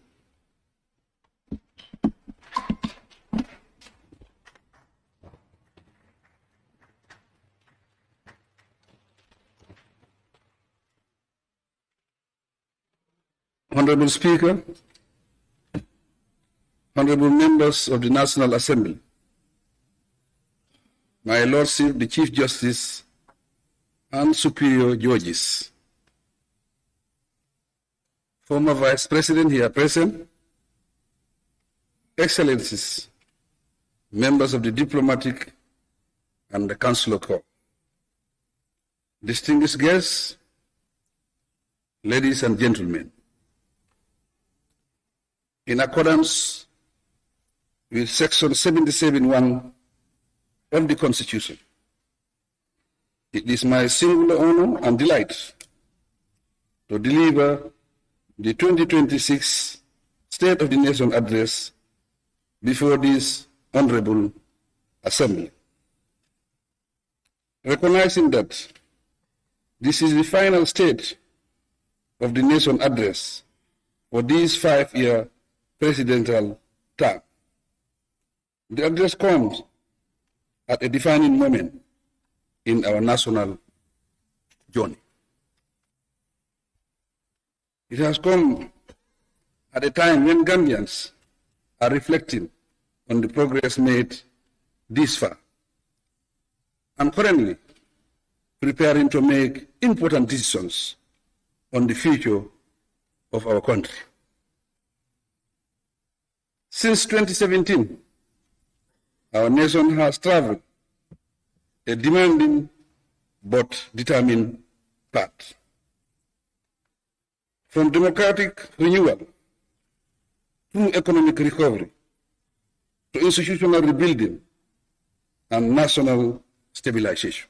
[SPEAKER 8] Honorable Speaker, honorable members of the National Assembly, my Lordship, the Chief Justice and Superior Judges, former Vice President here present, Excellencies, members of the Diplomatic and the Consular Corps, distinguished guests, ladies and gentlemen, in accordance with Section 77(1) of the Constitution, it is my singular honor and delight to deliver the 2026 State of the Nation Address before this Honorable Assembly. Recognizing that this is the final State of the Nation Address for this 5-year presidential term, the address comes at a defining moment in our national journey. It has come at a time when Gambians are reflecting on the progress made this far and currently preparing to make important decisions on the future of our country. Since 2017, our nation has traveled a demanding but determined path. From democratic renewal through economic recovery to institutional rebuilding and national stabilization.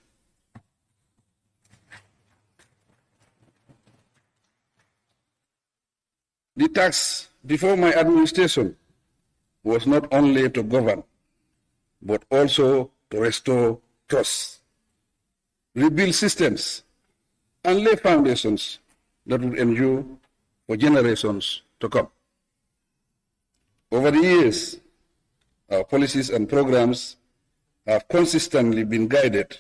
[SPEAKER 8] The task before my administration was not only to govern, but also to restore trust, rebuild systems, and lay foundations that would endure for generations to come. Over the years, our policies and programs have consistently been guided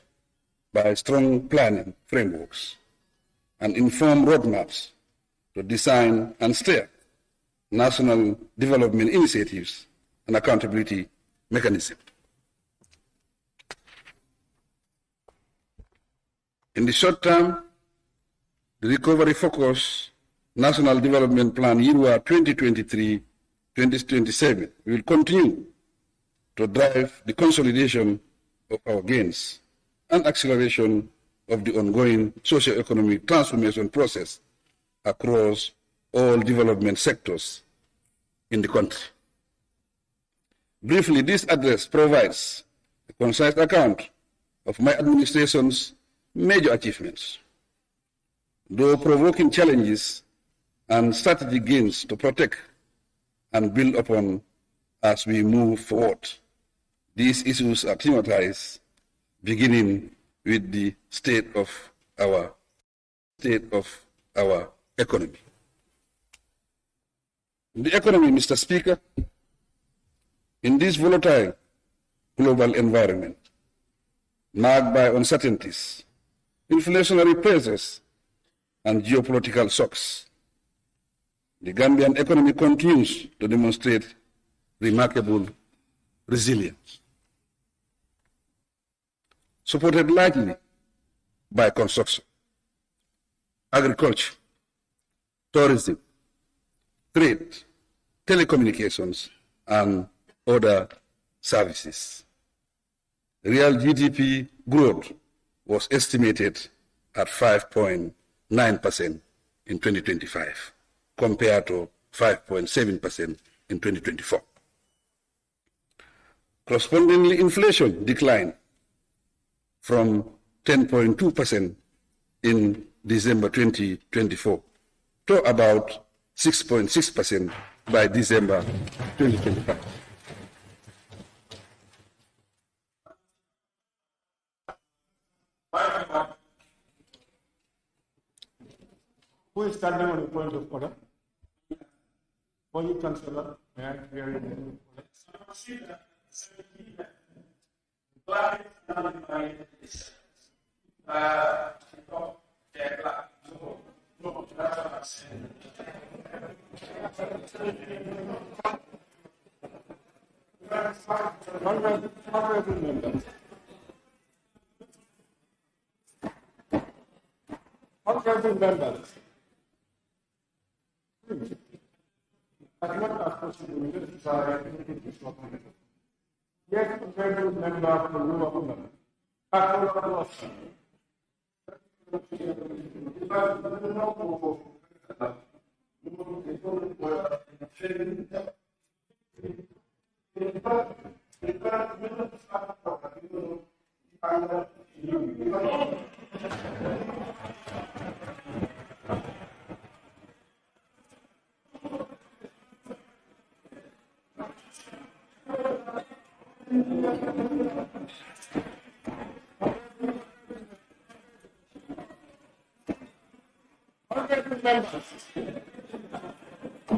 [SPEAKER 8] by strong planning frameworks and informed roadmaps to design and steer national development initiatives and accountability mechanisms. In the short term, the Recovery Focus National Development Plan year 2023-2027 will continue to drive the consolidation of our gains and acceleration of the ongoing socio-economic transformation process across all development sectors in the country. Briefly, this address provides a concise account of my administration's major achievements, though provoking challenges and strategic gains to protect and build upon as we move forward. These issues are thematized, beginning with the state of our economy. The economy, Mr. Speaker, in this volatile global environment, marked by uncertainties, inflationary pressures, and geopolitical shocks, the Gambian economy continues to demonstrate remarkable resilience, supported largely by construction, agriculture, tourism, trade, telecommunications, and other services. Real GDP growth was estimated at 5.9% in 2025, compared to 5.7% in 2024. Correspondingly, inflation declined from 10.2% in December 2024 to about 6.6% by December 2025.
[SPEAKER 6] Who is standing on the point of order? For you, Councillor, may I hear you? Honorable members, as much as possible, this is our activity to stop it. Yes, honorable member for rule of law.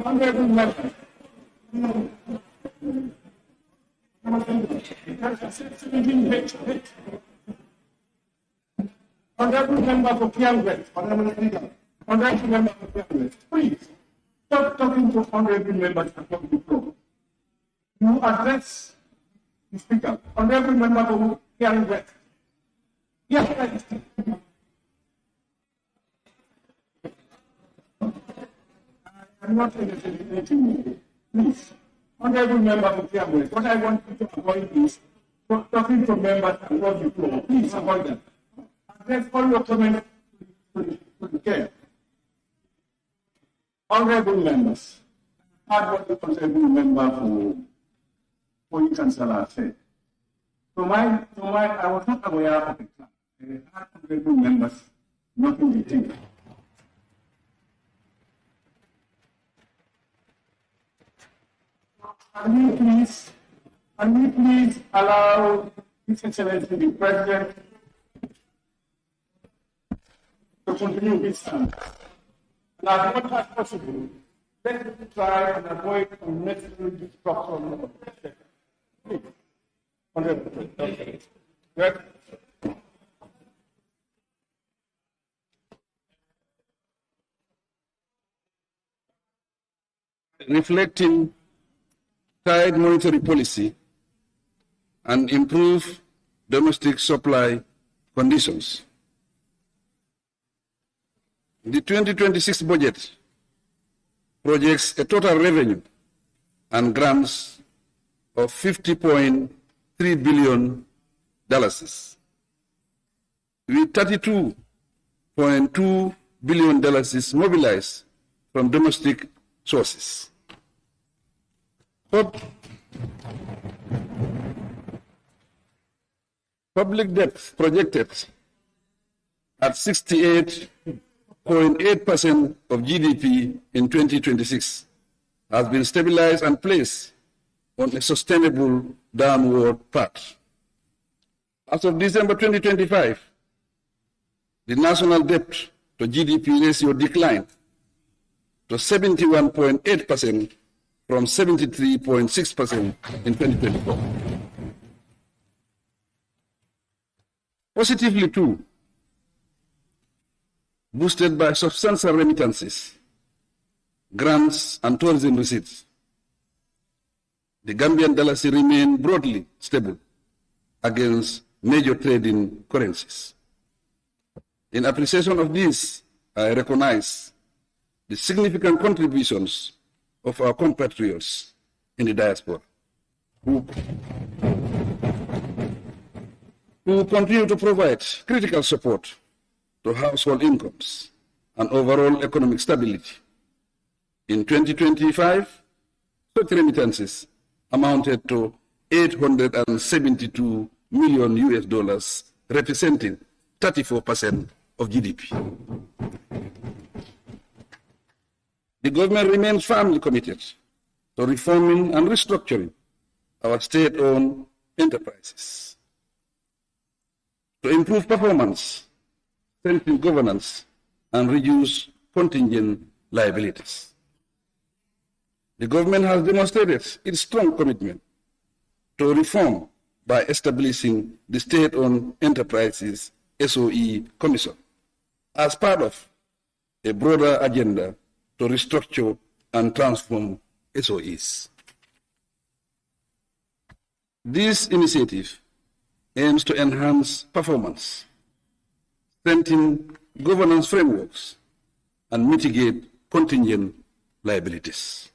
[SPEAKER 6] Honorable members, honorable member for Kiangwet, honorable speaker, honorable member for Kiangwet, please stop talking to honorable members and talk to the floor. You address the speaker, honorable member for Kiangwet. Yes, I'm not intimidating you. Please, honorable member of Kiangwet, what I want you to avoid is talking to members across the floor, please avoid that. Address all your comments to the chair. Honorable members, heard what the honorable member for the councillor said. I was not aware of the plan. Honorable members, not in detail. Can we please allow His Excellency the President to continue his stand? And as much as possible, let's try and avoid unnecessary destruction of the session. Please. Honorable. Yes.
[SPEAKER 8] Reflecting tight monetary policy and improve domestic supply conditions. The 2026 budget projects a total revenue and grants of $50.3 billion, with $32.2 billion mobilized from domestic sources. Public debt projected at 68.8% of GDP in 2026 has been stabilized and placed on a sustainable downward path. As of December 2025, the national debt to GDP ratio declined to 71.8% from 73.6% in 2024. Positively too, boosted by substantial remittances, grants and tourism receipts, the Gambian dollar remained broadly stable against major trading currencies. In appreciation of this, I recognize the significant contributions of our compatriots in the diaspora who continue to provide critical support to household incomes and overall economic stability. In 2025, such remittances amounted to $872 million, representing 34% of GDP. The government remains firmly committed to reforming and restructuring our state-owned enterprises to improve performance, strengthen governance, and reduce contingent liabilities. The government has demonstrated its strong commitment to reform by establishing the State-Owned Enterprises SOE Commission as part of a broader agenda to restructure and transform SOEs. This initiative aims to enhance performance, strengthen governance frameworks, and mitigate contingent liabilities.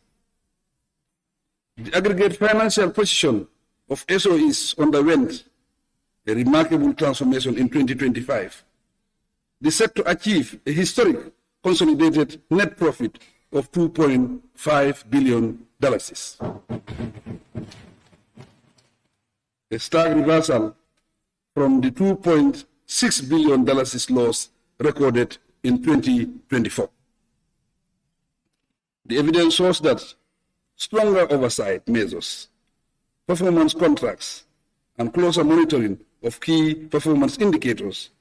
[SPEAKER 8] The aggregate financial position of SOEs underwent a remarkable transformation in 2025. The sector achieved a historic consolidated net profit of $2.5 billion. A stark reversal from the $2.6 billion loss recorded in 2024. The evidence shows that stronger oversight measures, performance contracts, and closer monitoring of key performance indicators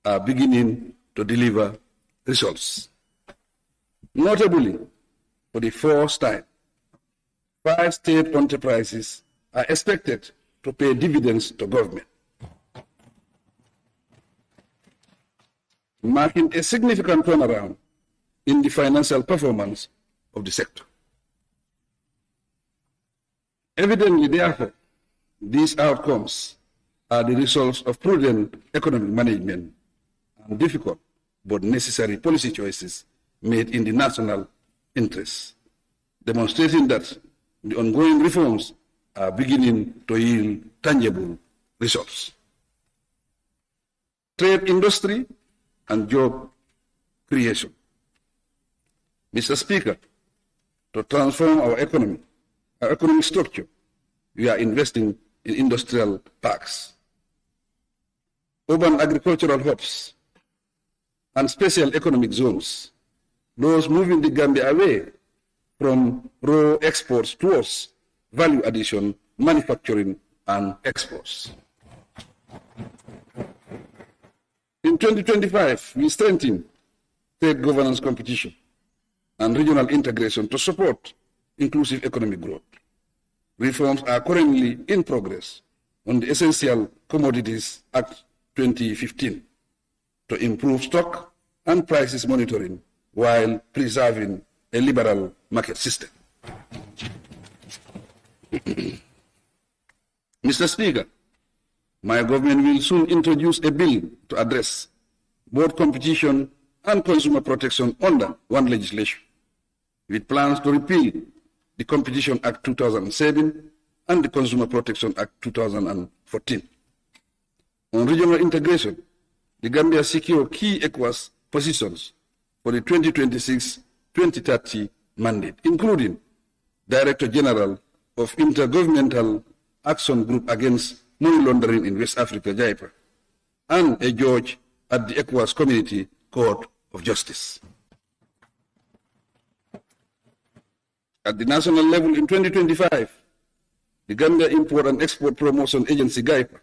[SPEAKER 8] are beginning to deliver results. Notably, for the first time, 5 state enterprises are expected to pay dividends to government, marking a significant turnaround in the financial performance of the sector. Evidently, therefore, these outcomes are the results of prudent economic management and difficult but necessary policy choices made in the national interest, demonstrating that the ongoing reforms are beginning to yield tangible results. Trade industry and job creation. Mr. Speaker, to transform our economic structure, we are investing in industrial parks, urban agricultural hubs, and special economic zones, those moving the Gambia away from raw exports towards value addition, manufacturing, and exports. In 2025, we strengthen trade governance competition and regional integration to support inclusive economic growth. Reforms are currently in progress on the Essential Commodities Act 2015 to improve stock and prices monitoring while preserving a liberal market system. Mr. Speaker, my government will soon introduce a bill to address both competition and consumer protection under one legislation, with plans to repeal the Competition Act 2007 and the Consumer Protection Act 2014. On regional integration, the Gambia secured key ECOWAS positions for the 2026-2030 mandate, including Director General of Intergovernmental Action Group Against Money Laundering in West Africa, JIPA, and a judge at the ECOWAS Community Court of Justice. At the national level in 2025, the Gambia Import and Export Promotion Agency, GIPA,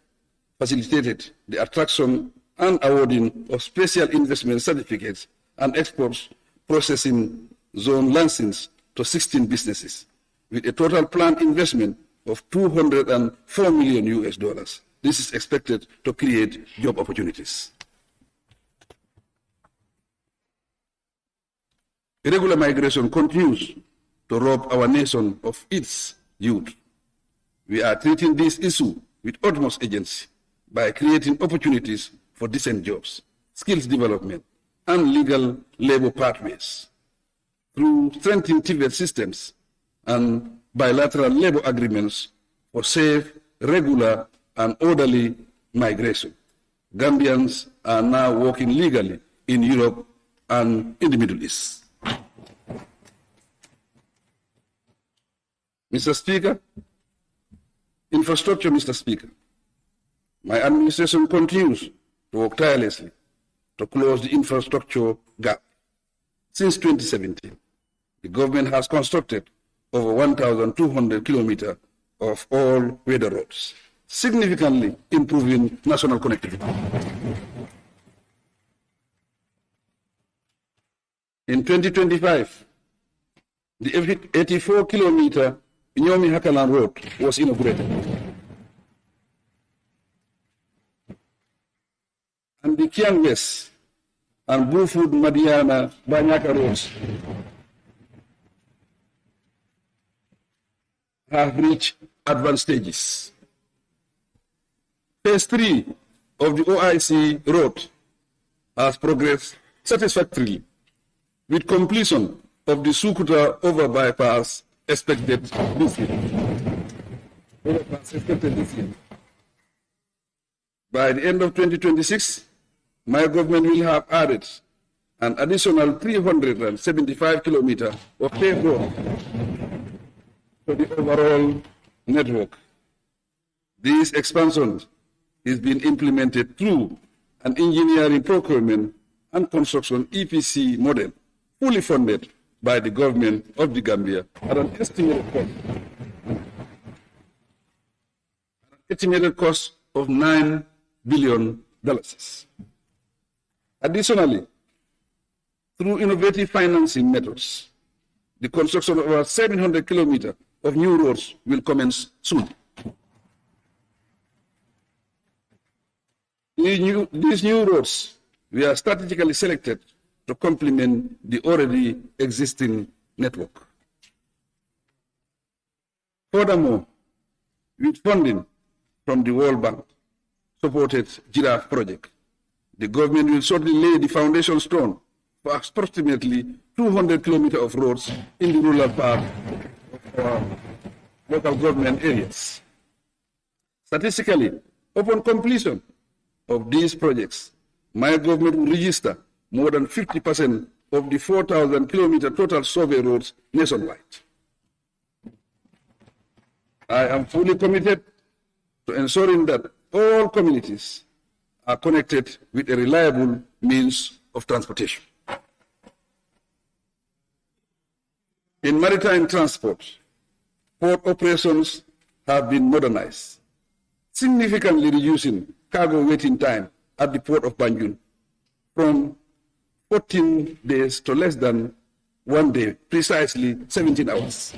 [SPEAKER 8] facilitated the attraction and awarding of special investment certificates and exports processing zone licenses to 16 businesses, with a total planned investment of $204 million US. This is expected to create job opportunities. Irregular migration continues to rob our nation of its youth. We are treating this issue with utmost urgency by creating opportunities for decent jobs, skills development, and legal labor pathways through strengthening TVET systems and bilateral labor agreements for safe, regular, and orderly migration. Gambians are now working legally in Europe and in the Middle East. Mr. Speaker, infrastructure, Mr. Speaker, my administration continues to work tirelessly to close the infrastructure gap. Since 2017, the government has constructed over 1,200 kilometers of all-weather roads, significantly improving national connectivity. In 2025, the 84-kilometer Inyomi Hakalan Road was inaugurated, and the Kiang West and Bufud Madiana Banyaka roads have reached advanced stages. Phase 3 of the OIC road has progressed satisfactorily, with completion of the Sukuta over bypass expected this year. By the end of 2026, my government will have added an additional 375 kilometers of paved road to the overall network. This expansion is being implemented through an engineering procurement and construction EPC model, fully funded by the government of the Gambia at an estimated cost of $9 billion. Additionally, through innovative financing methods, the construction of over 700 kilometers of new roads will commence soon. These new roads were strategically selected to complement the already existing network. Furthermore, with funding from the World Bank supported Giraffe project, the government will shortly lay the foundation stone for approximately 200 kilometers of roads in the rural part of our local government areas. Statistically, Upon completion of these projects, my government will register more than 50% of the 4,000 kilometer total survey roads nationwide. I am fully committed to ensuring that all communities are connected with a reliable means of transportation. In maritime transport, port operations have been modernized, significantly reducing cargo waiting time at the port of Banjul from 14 days to less than 1 day, precisely 17 hours.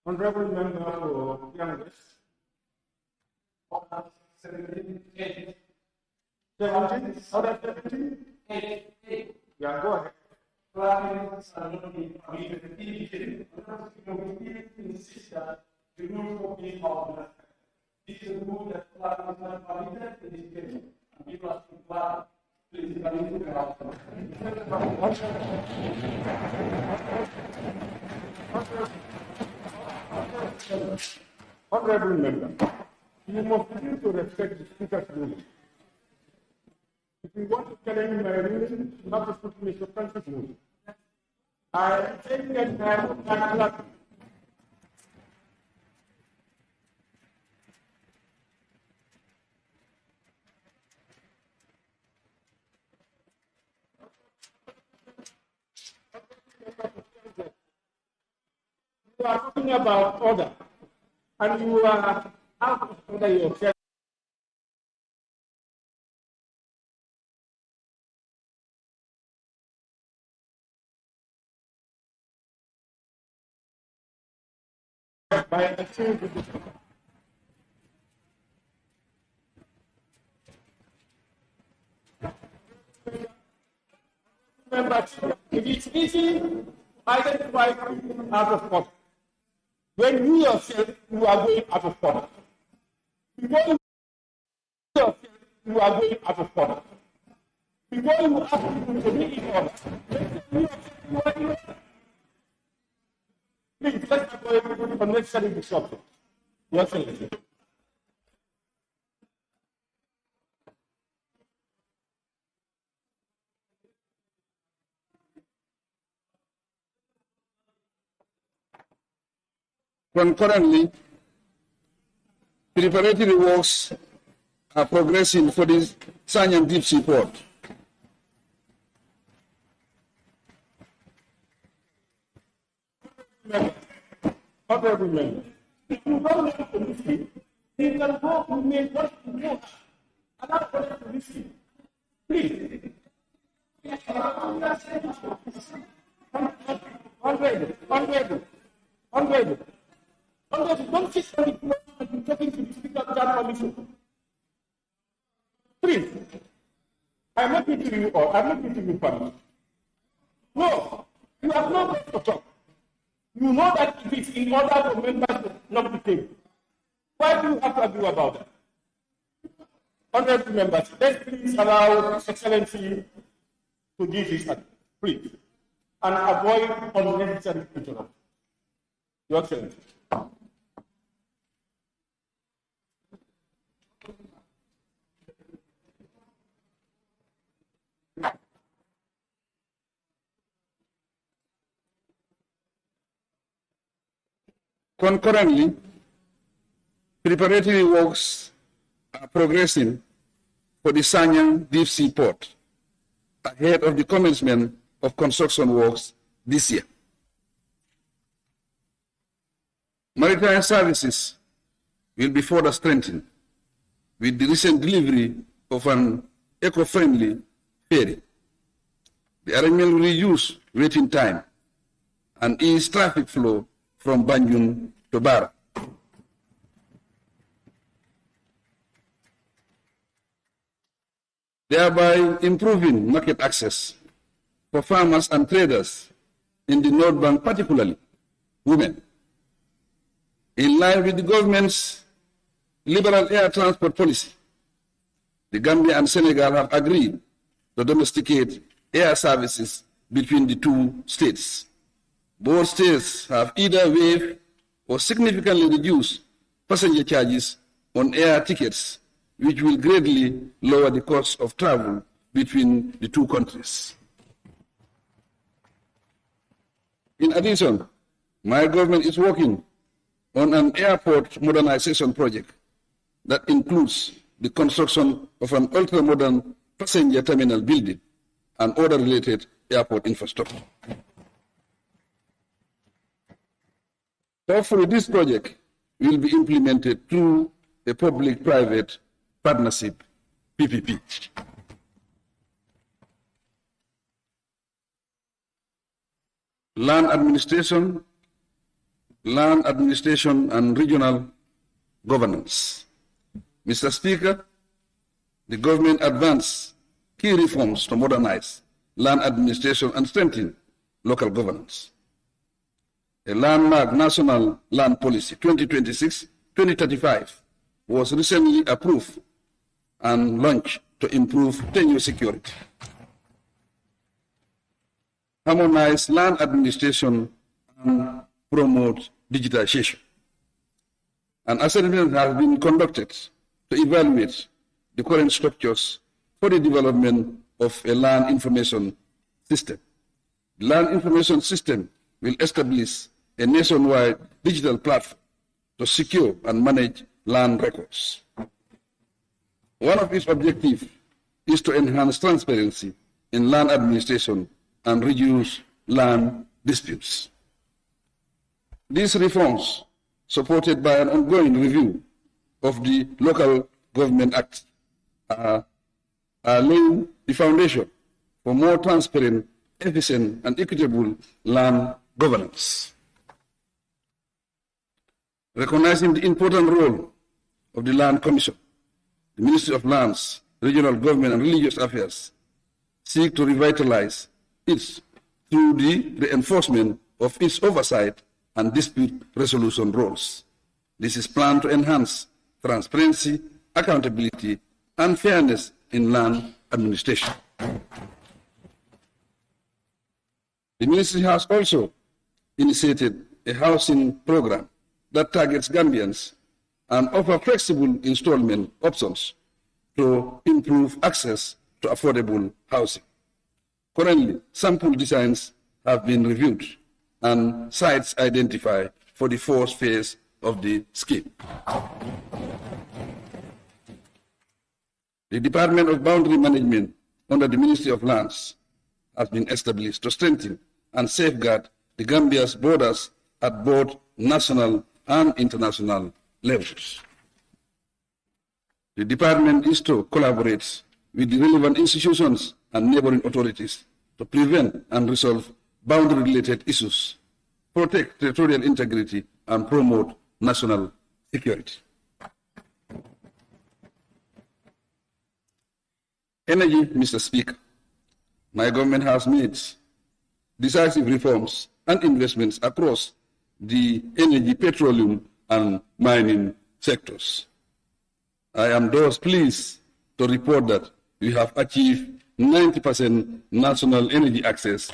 [SPEAKER 6] Honorable member for youngest. 17, 8. 17, out of 17? 8. Yeah, go ahead. Parliaments are not being permitted in insist that the rule of being organized. This is a rule that Parliament is not permitted in this case. And people are to plan, please come into the house. Honorable member, you must begin to respect the speaker's ruling. If you want to challenge my ruling, you have to put Mr. Francis' ruling. I think that I am not you are talking about order, and you are out of order yourself. By achieving it is easy to identify people out of order. When you yourself, you are going out of order. Before you yourself, you are going out of order. Before you ask people to be in order, you are in order. Please, let's avoid unnecessary disruption. Your Excellency.
[SPEAKER 8] Concurrently, preparatory works are progressing for the Sanyang Deep Sea Port.
[SPEAKER 6] Honorable member, if you don't want to listen, you can go to me what you want. Allow for them to listen. Please. Honorable. Don't sit on the floor and be talking to the Speaker without permission. Please. I'm not giving you all. I'm not giving you permission. No, you have no right to talk. You know that it is in order for members to not be paid. Why do you have to argue about that? Honorable members, let's please allow His Excellency to give his address, please, and avoid unnecessary interruption. Your Excellency.
[SPEAKER 8] Concurrently, preparatory works are progressing for the Sanyang Deep Sea Port ahead of the commencement of construction works this year. Maritime services will be further strengthened with the recent delivery of an eco-friendly ferry. The arrangement will reduce waiting time and ease traffic flow from Banjul to Bara. Thereby improving market access for farmers and traders in the North Bank, particularly women. In line with the government's liberal air transport policy, the Gambia and Senegal have agreed to domesticate air services between the two states. Both states have either waived or significantly reduced passenger charges on air tickets, which will greatly lower the cost of travel between the two countries. In addition, my government is working on an airport modernization project that includes the construction of an ultra-modern passenger terminal building and other related airport infrastructure. Hopefully, this project will be implemented through a public-private partnership, PPP. Land administration and regional governance. Mr. Speaker, the government advanced key reforms to modernize land administration and strengthen local governance. A landmark national land policy 2026-2035 was recently approved and launched to improve tenure security, harmonize land administration, and promote digitization. An assessment has been conducted to evaluate the current structures for the development of a land information system. The land information system will establish a nationwide digital platform to secure and manage land records. One of its objectives is to enhance transparency in land administration and reduce land disputes. These reforms, supported by an ongoing review of the Local Government Act, are laying the foundation for more transparent, efficient, and equitable land governance. Recognizing the important role of the Land Commission, the Ministry of Lands, Regional Government, and Religious Affairs seek to revitalize it through the reinforcement of its oversight and dispute resolution roles. This is planned to enhance transparency, accountability, and fairness in land administration. The ministry has also initiated a housing program that targets Gambians and offer flexible installment options to improve access to affordable housing. Currently, sample designs have been reviewed and sites identified for the fourth phase of the scheme. The Department of Boundary Management under the Ministry of Lands has been established to strengthen and safeguard the Gambia's borders at both national and international levels. The department is to collaborate with the relevant institutions and neighboring authorities to prevent and resolve boundary-related issues, protect territorial integrity, and promote national security. Energy, Mr. Speaker. My government has made decisive reforms and investments across the energy, petroleum, and mining sectors. I am thus pleased to report that we have achieved 90% national energy access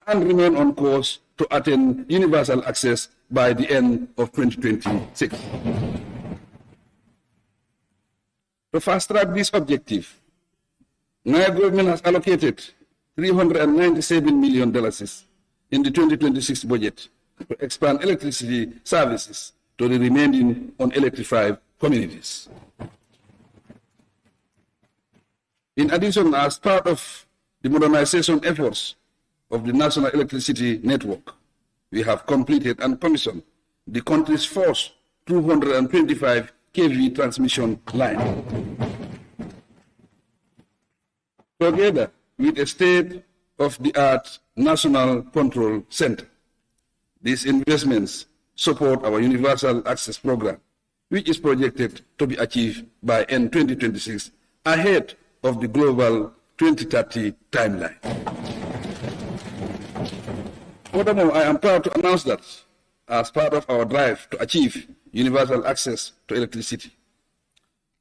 [SPEAKER 8] and remain on course to attain universal access by the end of 2026. To fast-track this objective, my government has allocated $397 million in the 2026 budget to expand electricity services to the remaining unelectrified communities. In addition, as part of the modernization efforts of the National Electricity Network, we have completed and commissioned the country's first 225 kV transmission line. Together with a state-of-the-art National Control Center, these investments support our Universal Access Program, which is projected to be achieved by end 2026, ahead of the global 2030 timeline. Furthermore, I am proud to announce that as part of our drive to achieve universal access to electricity,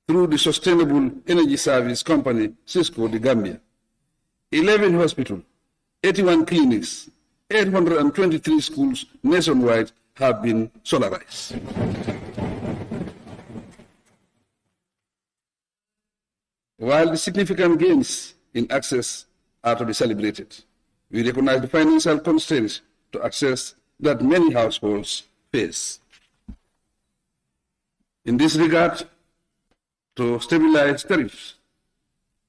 [SPEAKER 8] through the Sustainable Energy Service Company, Cisco, the Gambia, 11 hospitals, 81 clinics, 823 schools nationwide have been solarized. While the significant gains in access are to be celebrated, we recognize the financial constraints to access that many households face. In this regard, to stabilize tariffs,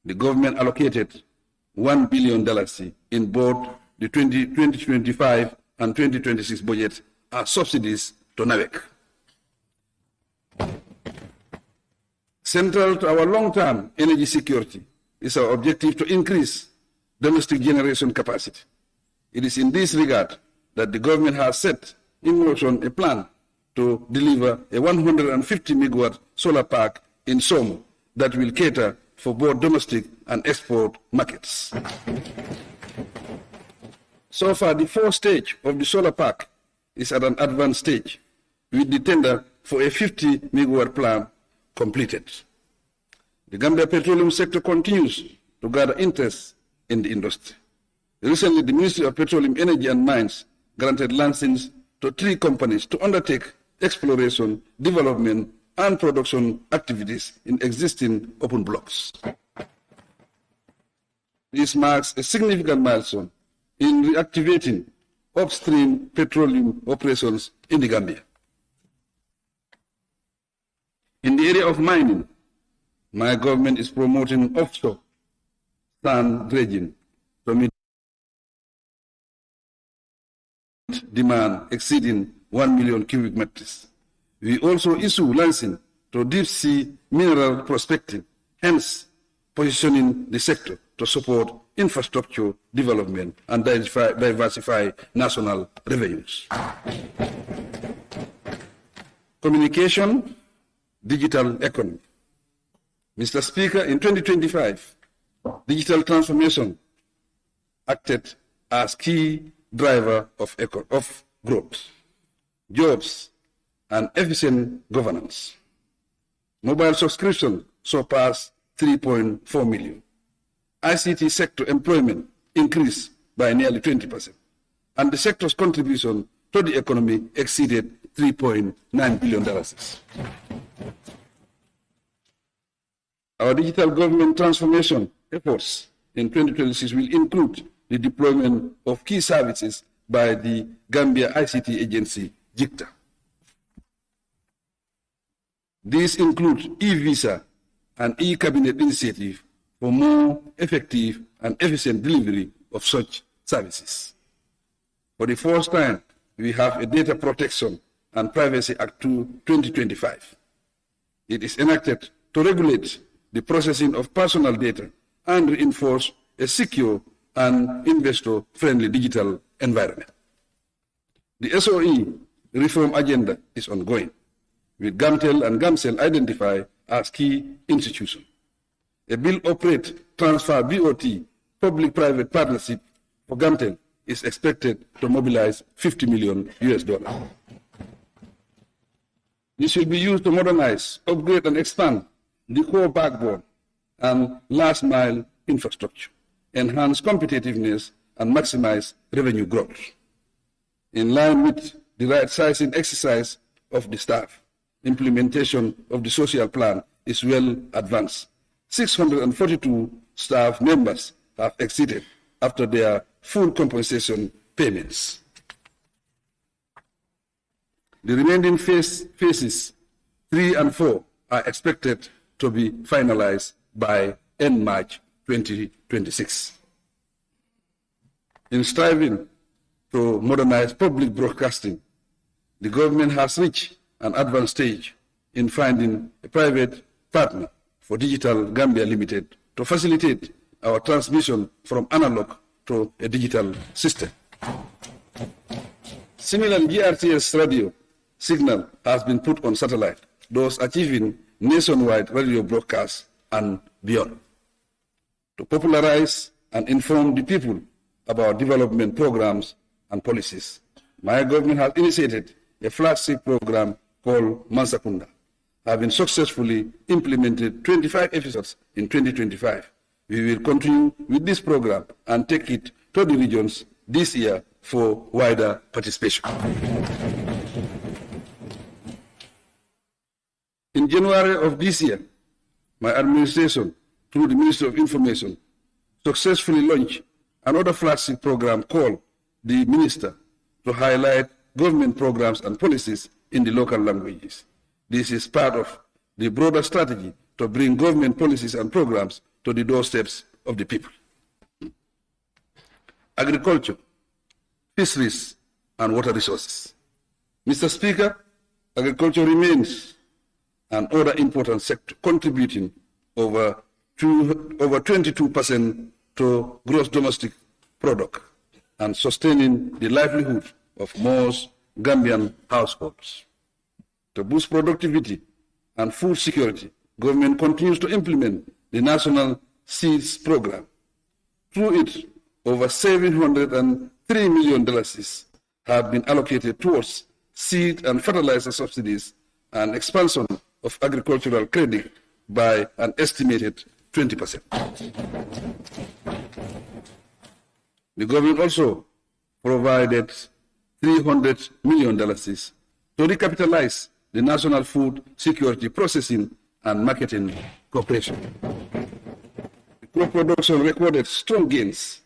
[SPEAKER 8] the government allocated $1 billion in both the 2025 and 2026 budget as subsidies to NAWEC. Central to our long-term energy security is our objective to increase domestic generation capacity. It is in this regard that the government has set in motion a plan to deliver a 150 megawatt solar park in SoNA that will cater for both domestic and export markets. So far, the fourth stage of the solar park is at an advanced stage, with the tender for a 50 megawatt plant completed. The Gambia petroleum sector continues to gather interest in the industry. Recently, the Ministry of Petroleum, Energy and Mines granted licenses to 3 companies to undertake exploration, development, and production activities in existing open blocks. This marks a significant milestone in reactivating upstream petroleum operations in the Gambia. In the area of mining, my government is promoting offshore sand dredging to meet demand exceeding 1 million cubic meters. We also issue licensing to deep-sea mineral prospecting, hence positioning the sector to support infrastructure development and diversify national revenues. Communication, digital economy. Mr. Speaker, in 2025, digital transformation acted as key driver of growth, jobs, and efficient governance. Mobile subscription surpassed 3.4 million. ICT sector employment increased by nearly 20%, and the sector's contribution to the economy exceeded $3.9 billion. Our digital government transformation efforts in 2026 will include the deployment of key services by the Gambia ICT agency, GICTA. These include e-visa and e-cabinet initiative for more effective and efficient delivery of such services. For the first time, we have a Data Protection and Privacy Act 2025. It is enacted to regulate the processing of personal data and reinforce a secure and investor-friendly digital environment. The SOE reform agenda is ongoing, with GAMTEL and GAMCEL identified as key institutions. A bill operate transfer BOT public-private partnership for GAMTEL is expected to mobilize $50 million. This will be used to modernize, upgrade, and expand the core backbone and last-mile infrastructure, enhance competitiveness, and maximize revenue growth. In line with the right-sizing exercise of the staff, implementation of the social plan is well advanced. 642 staff members have exited after their full compensation payments. The remaining phases 3 and 4 are expected to be finalized by end March 2026. In striving to modernize public broadcasting, the government has reached an advanced stage in finding a private partner for Digital Gambia Limited to facilitate our transmission from analog to a digital system. Similarly, GRTS radio signal has been put on satellite, thus achieving nationwide radio broadcasts and beyond. To popularize and inform the people about development programs and policies. My government has initiated a flagship program called Mansakunda, having successfully implemented 25 episodes in 2025. We will continue with this program and take it to the regions this year for wider participation. In January of this year, my administration, through the Ministry of Information, successfully launched another flagship program called the Minister to highlight government programs and policies in the local languages. This is part of the broader strategy to bring government policies and programs to the doorsteps of the people. Agriculture, fisheries, and water resources. Mr. Speaker, agriculture remains another important sector, contributing over 22% to gross domestic product and sustaining the livelihood of most Gambian households. To boost productivity and food security, government continues to implement the National Seeds Program. Through it, over $703 million have been allocated towards seed and fertilizer subsidies and expansion of agricultural credit by an estimated 20%. The government also provided $300 million to recapitalize the National Food Security Processing and Marketing Corporation. The crop production recorded strong gains,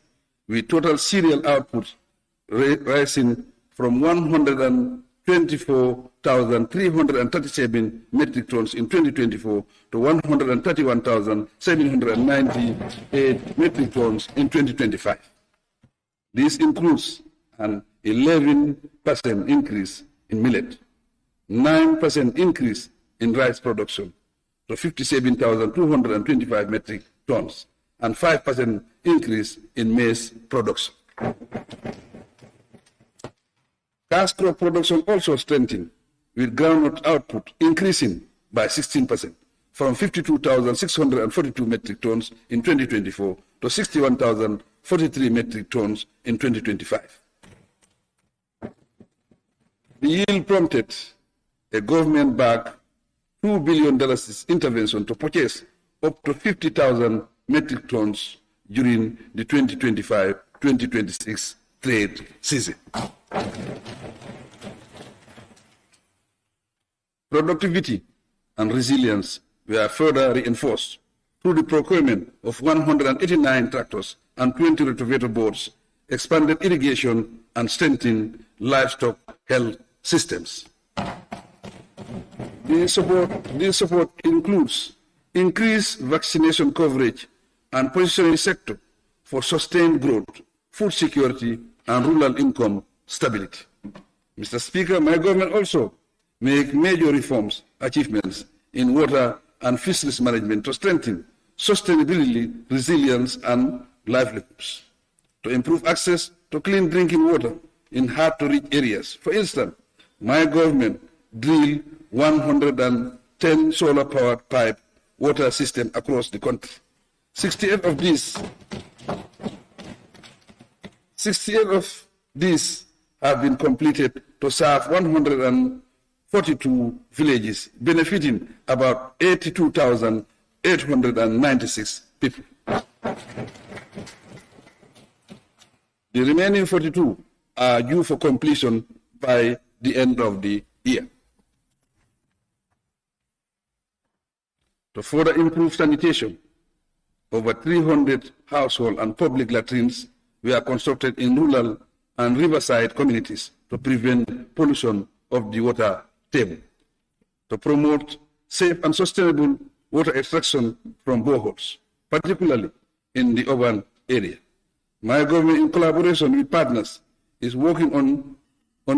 [SPEAKER 8] with total cereal output rising from 124,337 metric tons in 2024 to 131,798 metric tons in 2025. This includes an 11% increase in millet, 9% increase in rice production to 57,225 metric tons, and 5% increase in maize production. Cash crop production also strengthened, with groundnut output increasing by 16%, from 52,642 metric tons in 2024 to 61,043 metric tons in 2025. The yield prompted a government-backed $2 billion intervention to purchase up to 50,000 metric tons during the 2025-2026 trade season. Productivity and resilience were further reinforced through the procurement of 189 tractors and 20 rotavator boards, expanded irrigation, and strengthened livestock health systems. This support includes increased vaccination coverage and positioning sector for sustained growth, food security, and rural income stability. Mr. Speaker, my government also made major reforms, achievements in water and fisheries management to strengthen sustainability, resilience, and livelihoods. To improve access to clean drinking water in hard-to-reach areas. For instance, my government drilled 110 solar-powered pipe water systems across the country. 68 of these have been completed to serve 142 villages, benefiting about 82,896 people. The remaining 42 are due for completion by the end of the year. To further improve sanitation, over 300 household and public latrines were constructed in rural and riverside communities to prevent pollution of the water table. To promote safe and sustainable water extraction from boreholes, particularly in the urban area. My government, in collaboration with partners, is working on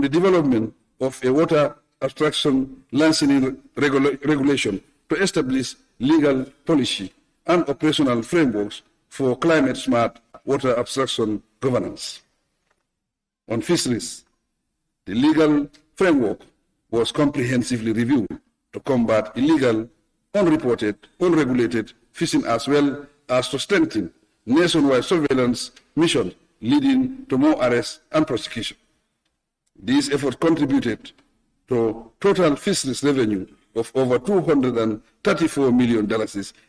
[SPEAKER 8] the development of a water abstraction licensing regulation to establish legal policy and operational frameworks for climate-smart water abstraction governance. On fisheries, the legal framework was comprehensively reviewed to combat illegal, unreported, unregulated fishing, as well as to strengthen nationwide surveillance mission leading to more arrests and prosecution. These efforts contributed to total fisheries revenue of over $234 million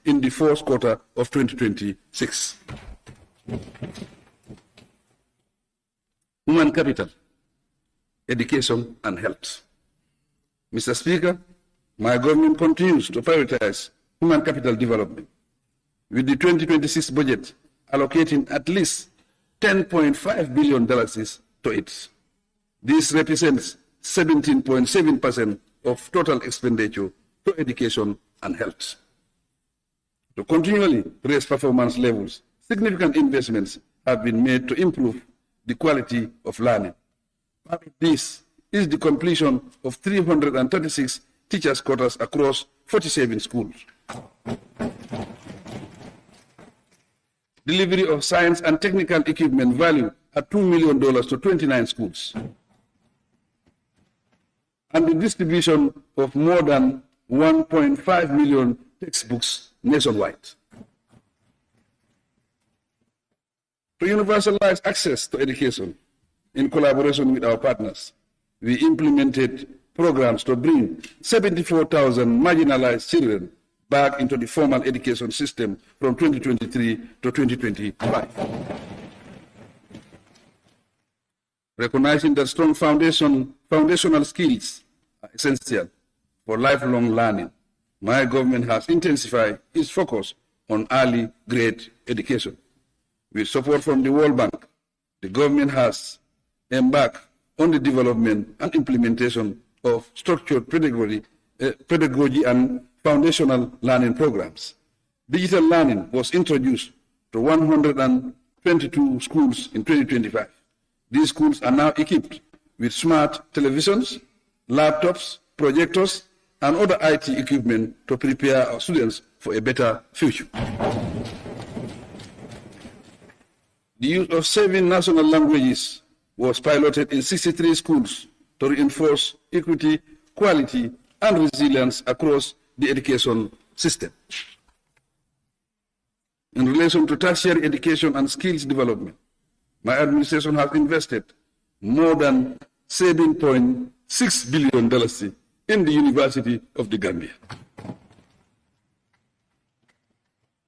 [SPEAKER 8] in the fourth quarter of 2026. Human capital, education, and health. Mr. Speaker, my government continues to prioritize human capital development, with the 2026 budget allocating at least $10.5 billion to it. This represents 17.7% of total expenditure to education and health. To continually raise performance levels, significant investments have been made to improve the quality of learning. Part of this is the completion of 336 teachers' quotas across 47 schools. Delivery of science and technical equipment valued at $2 million to 29 schools. And the distribution of more than 1.5 million textbooks nationwide. To universalize access to education, in collaboration with our partners, we implemented programs to bring 74,000 marginalized children back into the formal education system from 2023 to 2025. Recognizing that strong foundational skills are essential for lifelong learning, my government has intensified its focus on early grade education. With support from the World Bank, the government has embarked on the development and implementation of structured pedagogy and foundational learning programs. Digital learning was introduced to 122 schools in 2025. These schools are now equipped with smart televisions, laptops, projectors, and other IT equipment to prepare our students for a better future. The use of 7 national languages was piloted in 63 schools to reinforce equity, quality, and resilience across the education system. In relation to tertiary education and skills development, my administration has invested more than $7.6 billion in the University of the Gambia.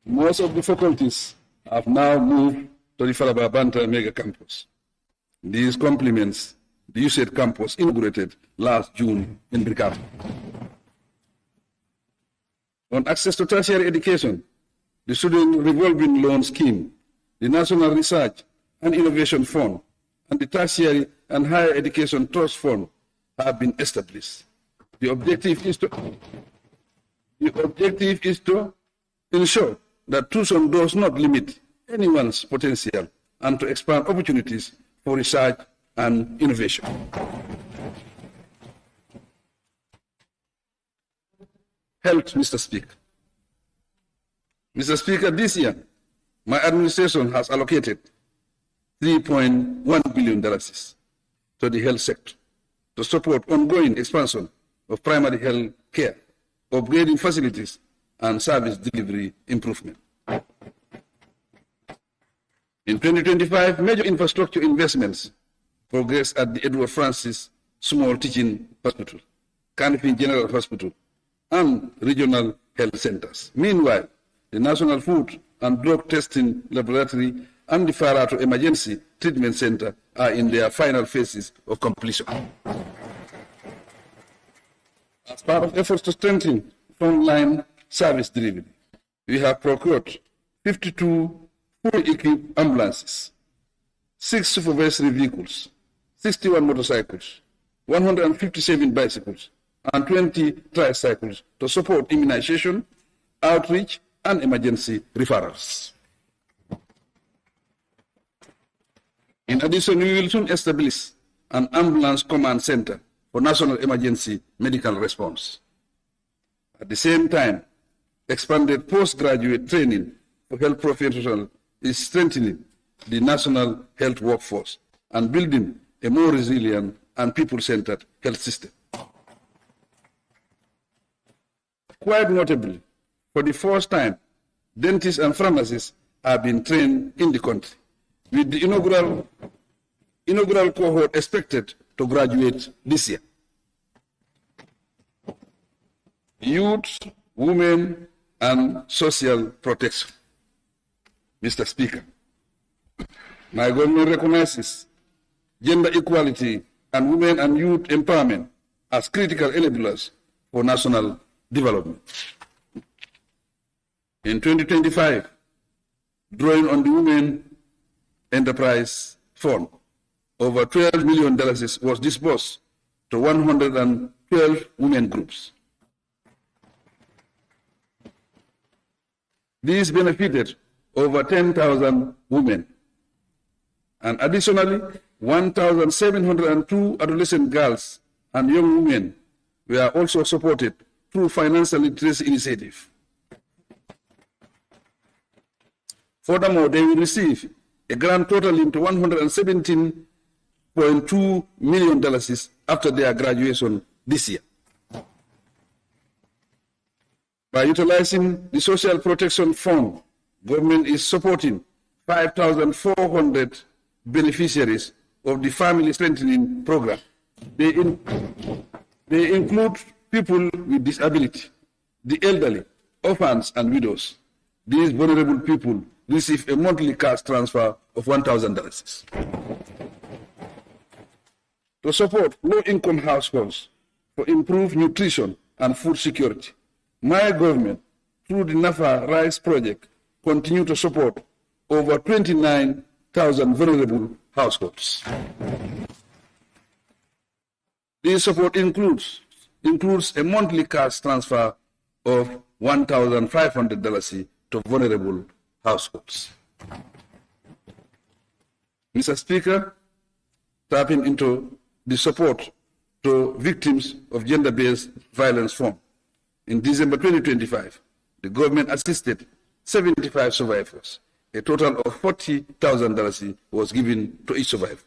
[SPEAKER 8] Most of the faculties have now moved to the Falaba Banta Mega Campus. These complements the USAID campus inaugurated last June in Brikama. On access to tertiary education, the Student Revolving Loan Scheme, the National Research and Innovation Fund, and the Tertiary and Higher Education Trust Fund have been established. The objective is to ensure that tuition does not limit anyone's potential and to expand opportunities for research and innovation. Health, Mr. Speaker. Mr. Speaker, this year, my administration has allocated $3.1 billion to the health sector to support ongoing expansion of primary health care, upgrading facilities, and service delivery improvement. In 2025, major infrastructure investments progressed at the Edward Francis Small Teaching Hospital, Canopy General Hospital, and regional health centers. Meanwhile, the National Food and Drug Testing Laboratory and the Farato Emergency Treatment Center are in their final phases of completion. As part of efforts to strengthen frontline service delivery, we have procured 52 fully equipped ambulances, 6 supervisory vehicles, 61 motorcycles, 157 bicycles, and 20 tricycles to support immunization, outreach, and emergency referrals. In addition, we will soon establish an ambulance command center for national emergency medical response. At the same time, expanded postgraduate training for health professionals is strengthening the national health workforce and building a more resilient and people-centered health system. Quite notably, for the first time, dentists and pharmacists have been trained in the country. with the inaugural cohort expected to graduate this year. Youth, women, and social protection. Mr. Speaker, my government recognizes gender equality and women and youth empowerment as critical enablers for national development. In 2025, drawing on the Women Enterprise Fund, over $12 million was disbursed to 112 women groups. These benefited over 10,000 women, and additionally, 1,702 adolescent girls and young women were also supported through financial literacy initiative. Furthermore, they will receive a grand totaling to $117.2 million after their graduation this year. By utilizing the Social Protection Fund, government is supporting 5,400 beneficiaries of the Family Strengthening Program. They include people with disability, the elderly, orphans, and widows. These vulnerable people receive a monthly cash transfer of $1,000. To support low-income households for improved nutrition and food security, my government, through the NAFA Rice Project, continue to support over 29,000 vulnerable households. This support includes a monthly cash transfer of $1,500 to vulnerable households. Mr. Speaker, tapping into the support to victims of gender-based violence fund, in December 2025, the government assisted 75 survivors. A total of $40,000 was given to each survivor.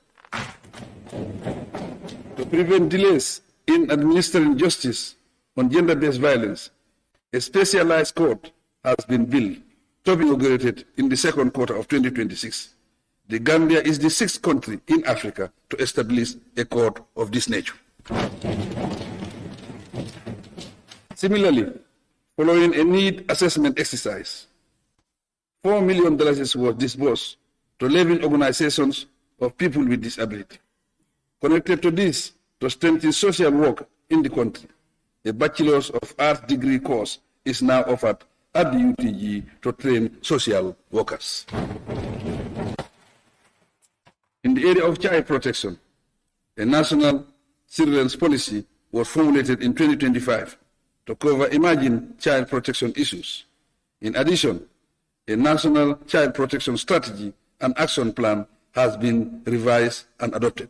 [SPEAKER 8] To prevent delays in administering justice on gender-based violence, a specialized court has been built to be inaugurated in the second quarter of 2026. The Gambia is the 6th country in Africa to establish a court of this nature. Similarly, following a need assessment exercise, $4 million was disbursed to 11 organizations of people with disability. Connected to this, to strengthen social work in the country, a Bachelor's of Arts degree course is now offered at the UTG to train social workers. In the area of child protection, a national children's policy was formulated in 2025 to cover emerging child protection issues. In addition, a national child protection strategy and action plan has been revised and adopted.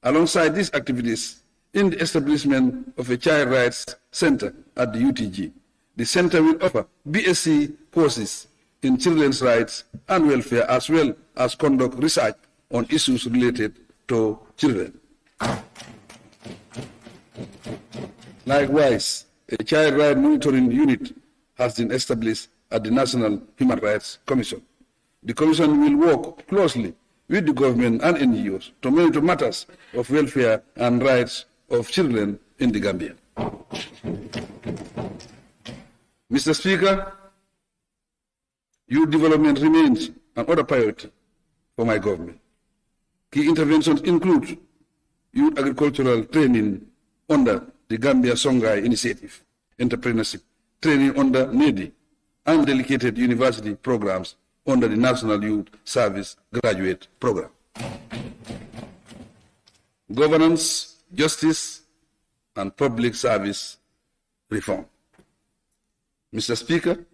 [SPEAKER 8] Alongside these activities, in the establishment of a child rights center at the UTG, the center will offer BSc courses in children's rights and welfare, as well as conduct research on issues related to children. Likewise, a child rights monitoring unit has been established at the National Human Rights Commission. The Commission will work closely with the government and NGOs to monitor matters of welfare and rights of children in the Gambia. Mr. Speaker, youth development remains another priority for my government. Key interventions include youth agricultural training under the Gambia Songhai Initiative, entrepreneurship training under NEDI, and dedicated university programs under the National Youth Service Graduate Program. Governance, justice, and public service reform. Mr. Speaker,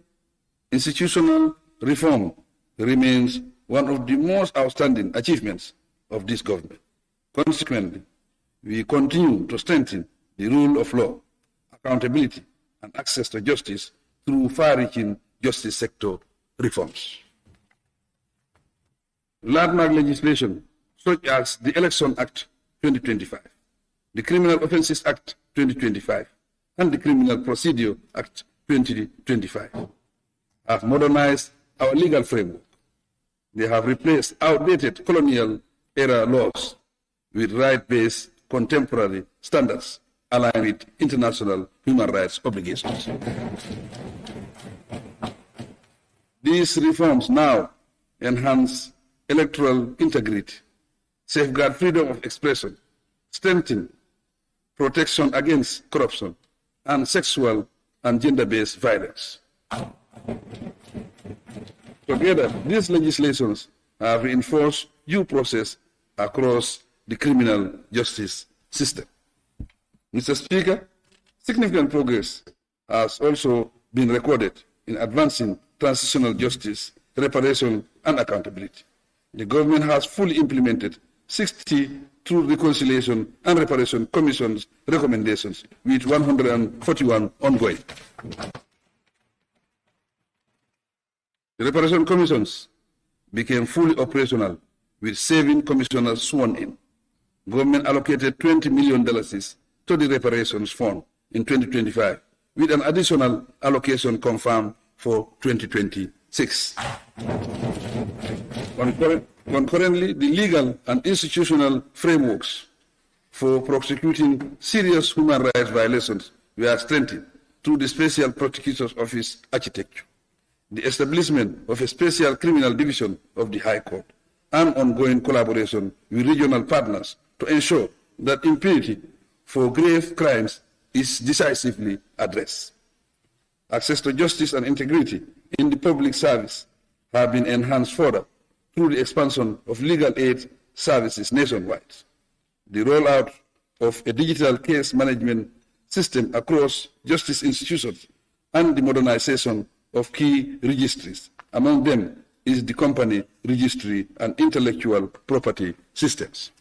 [SPEAKER 8] institutional reform remains one of the most outstanding achievements of this government. Consequently, we continue to strengthen the rule of law, accountability, and access to justice through far-reaching justice sector reforms. Landmark legislation such as the Election Act 2025, the Criminal Offences Act 2025, and the Criminal Procedure Act 2025 have modernized our legal framework. They have replaced outdated colonial-era laws with right-based contemporary standards aligned with international human rights obligations. These reforms now enhance electoral integrity, safeguard freedom of expression, strengthen protection against corruption, and sexual and gender-based violence. Together, these legislations have reinforced due process across the criminal justice system. Mr. Speaker, significant progress has also been recorded in advancing transitional justice, reparation, and accountability. The government has fully implemented 60 Truth, Reconciliation, and Reparation Commission's recommendations, with 141 ongoing. The Reparation Commissions became fully operational with 7 commissioners sworn in. Government allocated $20 million to the reparations fund in 2025, with an additional allocation confirmed for 2026. Concurrently, the legal and institutional frameworks for prosecuting serious human rights violations were strengthened through the Special Prosecutor's Office architecture, the establishment of a special criminal division of the High Court, and ongoing collaboration with regional partners to ensure that impunity for grave crimes is decisively addressed. Access to justice and integrity in the public service have been enhanced further through the expansion of legal aid services nationwide, the rollout of a digital case management system across justice institutions, and the modernization of key registries. Among them is the company registry and intellectual property systems.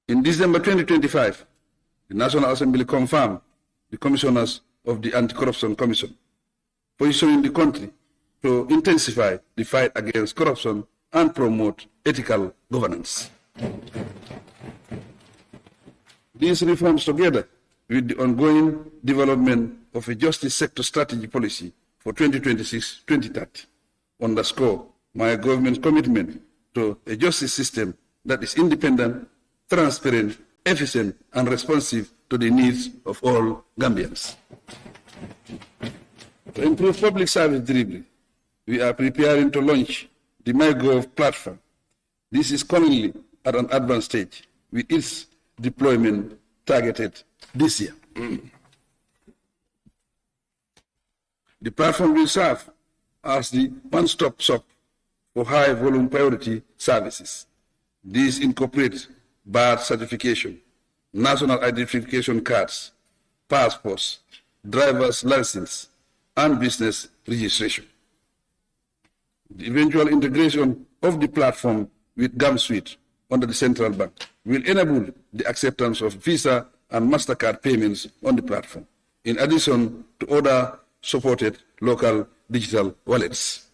[SPEAKER 8] In December 2025, the National Assembly confirmed the commissioners of the Anti-Corruption Commission, positioning the country to intensify the fight against corruption and promote ethical governance. These reforms, together with the ongoing development of a justice sector strategy policy for 2026-2030, underscore my government's commitment to a justice system that is independent, transparent, efficient, and responsive to the needs of all Gambians. To improve public service delivery, we are preparing to launch the MyGov platform. This is currently at an advanced stage, with its deployment targeted this year. The platform will serve as the one-stop shop for high-volume priority services. These incorporate birth certification, national identification cards, passports, driver's license, and business registration. The eventual integration of the platform with GamSuite under the central bank will enable the acceptance of Visa and MasterCard payments on the platform, in addition to other supported local digital wallets.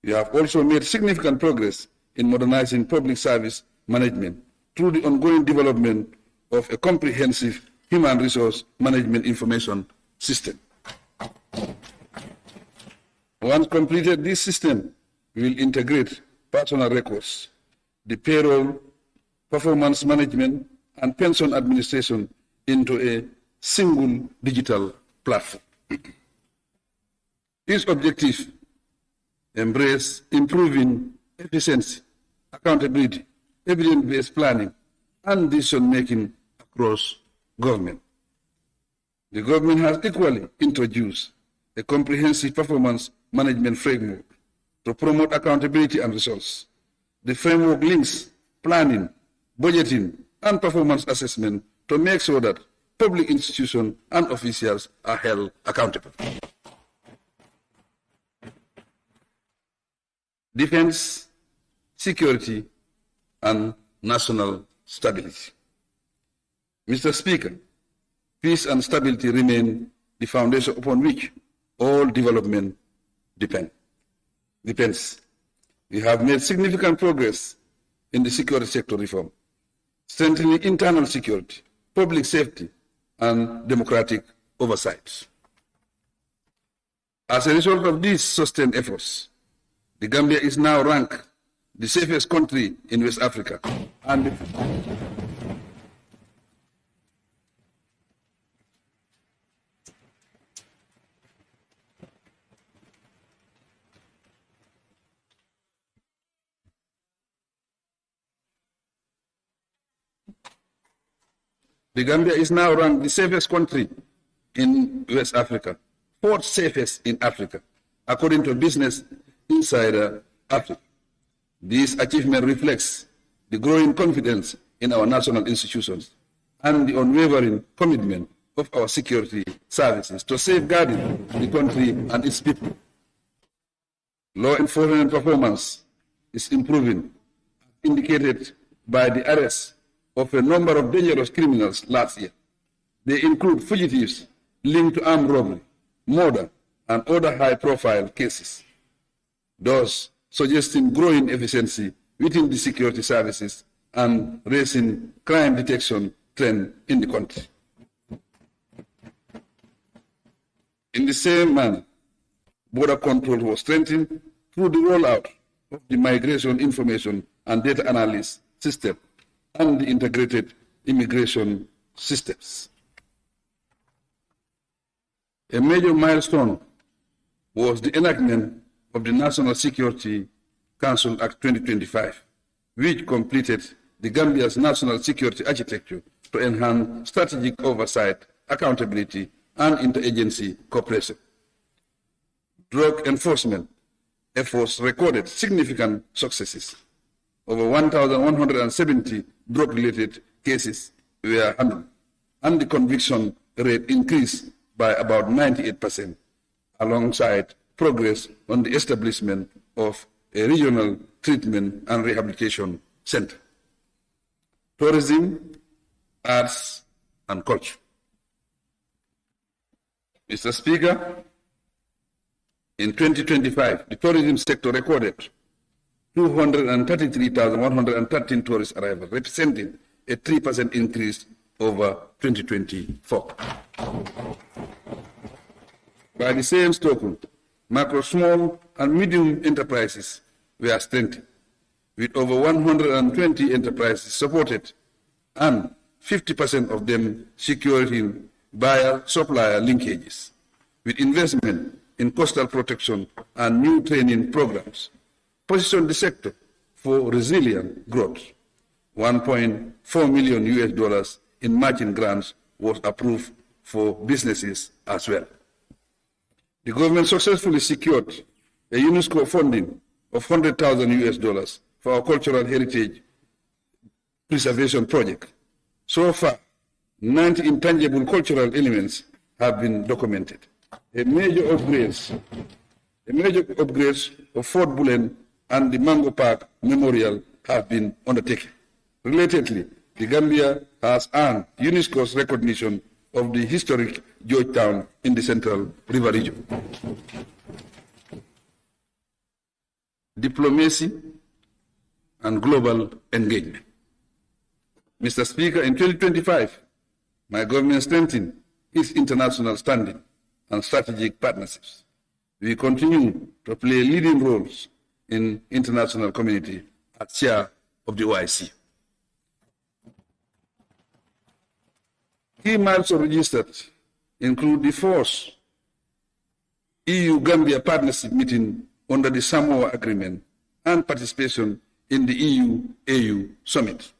[SPEAKER 8] We have also made significant progress in modernizing public service management through the ongoing development of a comprehensive human resource management information system. Once completed, this system will integrate personal records, the payroll, performance management, and pension administration into a single digital platform. Its objective embrace improving efficiency, accountability, evidence-based planning, and decision-making across government. The government has equally introduced a comprehensive performance management framework to promote accountability and results. The framework links planning, budgeting, and performance assessment to make sure that public institutions and officials are held accountable. Defense, security, and national stability. Mr. Speaker, peace and stability remain the foundation upon which all development depends. We have made significant progress in the security sector reform, strengthening internal security, public safety, and democratic oversight. As a result of these sustained efforts, The Gambia is now ranked the safest country in West Africa. And the Gambia is now ranked the safest country in West Africa, fourth safest in Africa, according to Business Insider Africa. This achievement reflects the growing confidence in our national institutions and the unwavering commitment of our security services to safeguarding the country and its people. Law enforcement performance is improving, indicated by the arrest of a number of dangerous criminals last year. They include fugitives linked to armed robbery, murder, and other high-profile cases, thus suggesting growing efficiency within the security services and raising crime detection trend in the country. In the same manner, border control was strengthened through the rollout of the Migration Information and Data Analysis System and the integrated immigration systems. A major milestone was the enactment of the National Security Council Act 2025, which completed the Gambia's national security architecture to enhance strategic oversight, accountability, and interagency cooperation. Drug enforcement efforts recorded significant successes. Over 1,170 drug-related cases were handled, and the conviction rate increased by about 98%, alongside progress on the establishment of a regional treatment and rehabilitation center. Tourism, arts, and culture. Mr. Speaker, in 2025, the tourism sector recorded 233,113 tourist arrivals, representing a 3% increase over 2024. By the same token, macro, small, and medium enterprises were strengthened, with over 120 enterprises supported and 50% of them securing buyer-supplier linkages, with investment in coastal protection and new training programs, position the sector for resilient growth. $1.4 million in matching grants was approved for businesses as well. The government successfully secured a UNESCO funding of $100,000 for our cultural heritage preservation project. So far, 90 intangible cultural elements have been documented. A major upgrades of Fort Bullen and the Mango Park Memorial have been undertaken. Relatedly, the Gambia has earned UNESCO's recognition of the historic Georgetown in the Central River region. Diplomacy and global engagement. Mr. Speaker, in 2025, my government strengthened its international standing and strategic partnerships. We continue to play leading roles in international community as chair of the OIC. Key milestones registered include the fourth EU-Gambia partnership meeting under the Samoa Agreement and participation in the EU-AU Summit.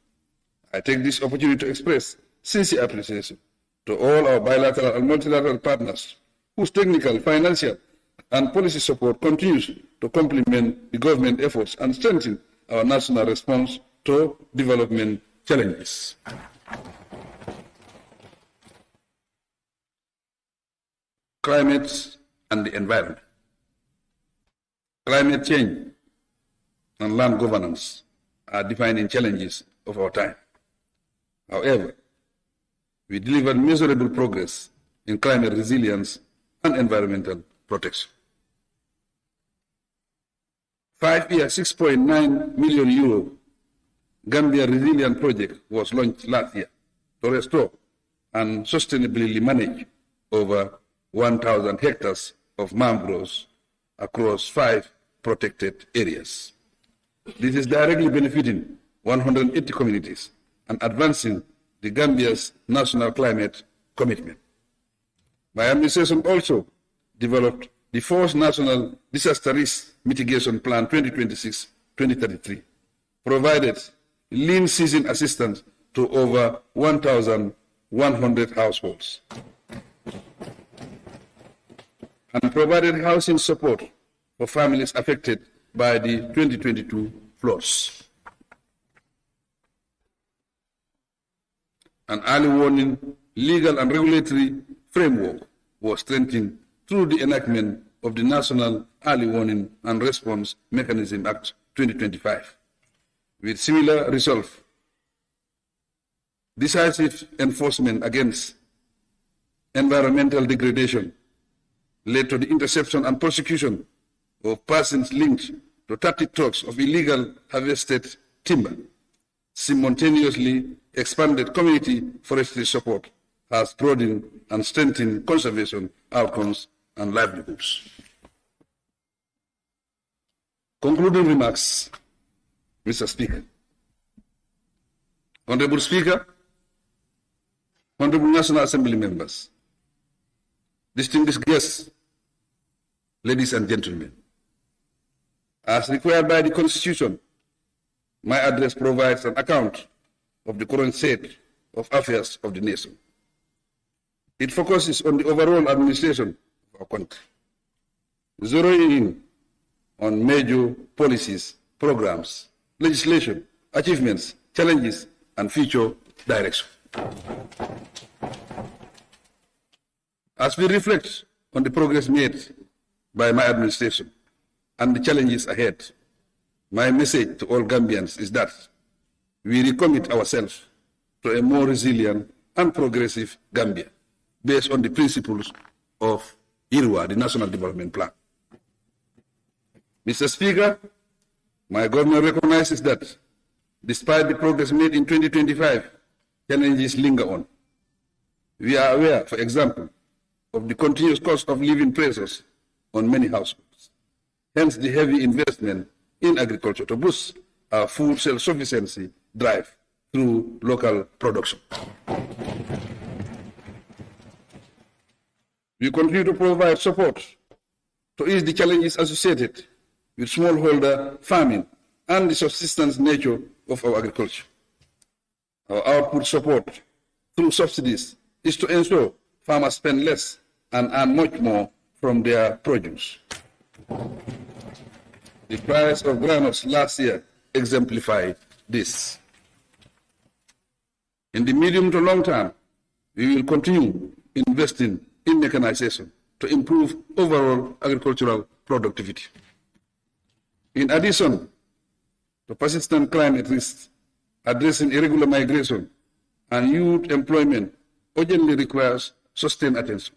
[SPEAKER 8] I take this opportunity to express sincere appreciation to all our bilateral and multilateral partners whose technical, financial, and policy support continues to complement the government efforts and strengthen our national response to development challenges. Climate and the environment. Climate change and land governance are defining challenges of our time. However, we delivered measurable progress in climate resilience and environmental protection. 5-year, €6.9 million Gambia Resilient Project was launched last year to restore and sustainably manage over 1,000 hectares of mangroves across 5 protected areas. This is directly benefiting 180 communities and advancing the Gambia's national climate commitment. My administration also developed the fourth National Disaster Risk Mitigation Plan 2026-2033, provided lean season assistance to over 1,100 households, and provided housing support for families affected by the 2022 floods. An early warning legal and regulatory framework was strengthened through the enactment of the National Early Warning and Response Mechanism Act 2025. With similar resolve, decisive enforcement against environmental degradation led to the interception and prosecution of persons linked to 30 trucks of illegal harvested timber. Simultaneously, expanded community forestry support has broadened and strengthened conservation outcomes and livelihoods. Concluding remarks, Mr. Speaker. Honorable Speaker, Honorable National Assembly members, distinguished guests, ladies and gentlemen, as required by the Constitution, my address provides an account of the current state of affairs of the nation. It focuses on the overall administration of our country, zeroing in on major policies, programs, legislation, achievements, challenges, and future direction. As we reflect on the progress made by my administration and the challenges ahead, my message to all Gambians is that we recommit ourselves to a more resilient and progressive Gambia based on the principles of IRWA, the National Development Plan. Mr. Speaker, my government recognizes that despite the progress made in 2025, challenges linger on. We are aware, for example, of the continuous cost of living pressures on many households. Hence the heavy investment in agriculture to boost our food self-sufficiency drive through local production. We continue to provide support to ease the challenges associated with smallholder farming and the subsistence nature of our agriculture. Our output support through subsidies is to ensure farmers spend less and earn much more from their produce. The price of granules last year exemplified this. In the medium to long term, we will continue investing in mechanization to improve overall agricultural productivity. In addition to persistent climate risks, addressing irregular migration and youth employment urgently requires sustained attention.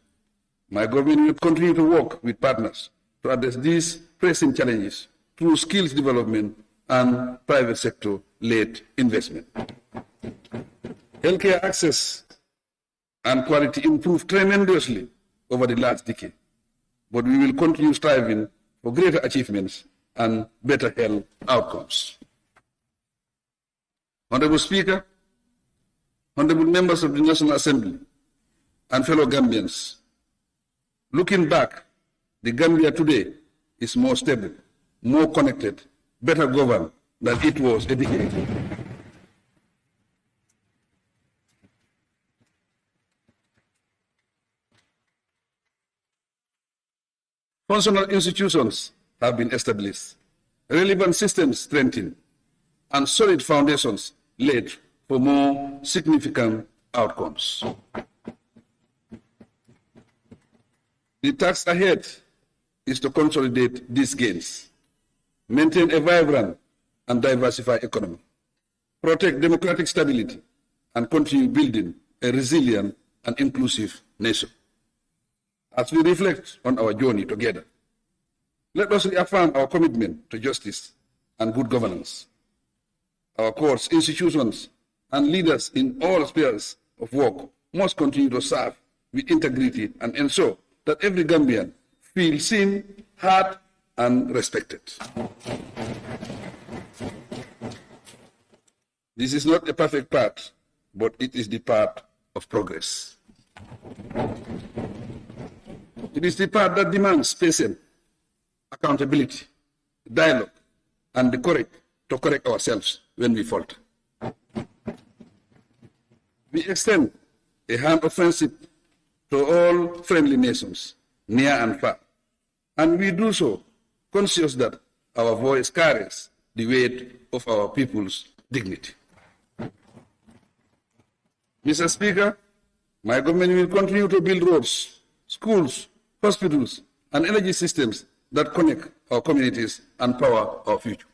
[SPEAKER 8] My government will continue to work with partners to address these pressing challenges through skills development and private sector-led investment. Healthcare access and quality improved tremendously over the last decade, but we will continue striving for greater achievements and better health outcomes. Honorable Speaker, honorable members of the National Assembly, and fellow Gambians, looking back, the Gambia today is more stable, more connected, better governed than it was a decade ago. Functional institutions have been established, relevant systems strengthened, and solid foundations laid for more significant outcomes. The task ahead is to consolidate these gains, maintain a vibrant and diversified economy, protect democratic stability, and continue building a resilient and inclusive nation. As we reflect on our journey together, let us reaffirm our commitment to justice and good governance. Our courts, institutions, and leaders in all spheres of work must continue to serve with integrity and ensure that every Gambian feels seen, heard, and respected. This is not a perfect path, but it is the path of progress. It is the path that demands patience, accountability, dialogue, and the courage to correct ourselves when we falter. We extend a hand of friendship to all friendly nations, near and far, and we do so conscious that our voice carries the weight of our people's dignity. Mr. Speaker, my government will continue to build roads, schools, hospitals, and energy systems that connect our communities and power our future.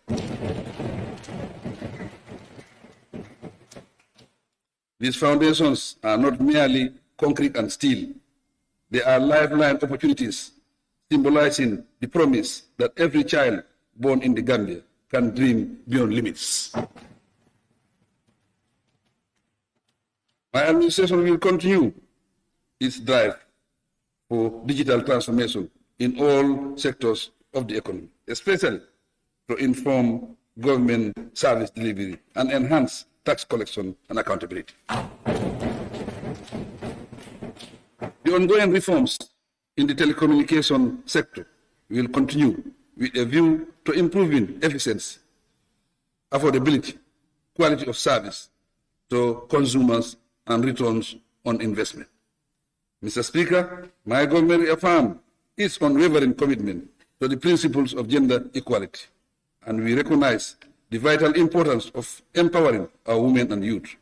[SPEAKER 8] These foundations are not merely concrete and steel. They are lifeline opportunities symbolizing the promise that every child born in the Gambia can dream beyond limits. My administration will continue its drive for digital transformation in all sectors of the economy, especially to inform government service delivery and enhance tax collection and accountability. The ongoing reforms in the telecommunication sector will continue with a view to improving efficiency, affordability, quality of service to consumers, and returns on investment. Mr. Speaker, my government reaffirms its unwavering commitment to the principles of gender equality, and we recognize the vital importance of empowering our women and youth.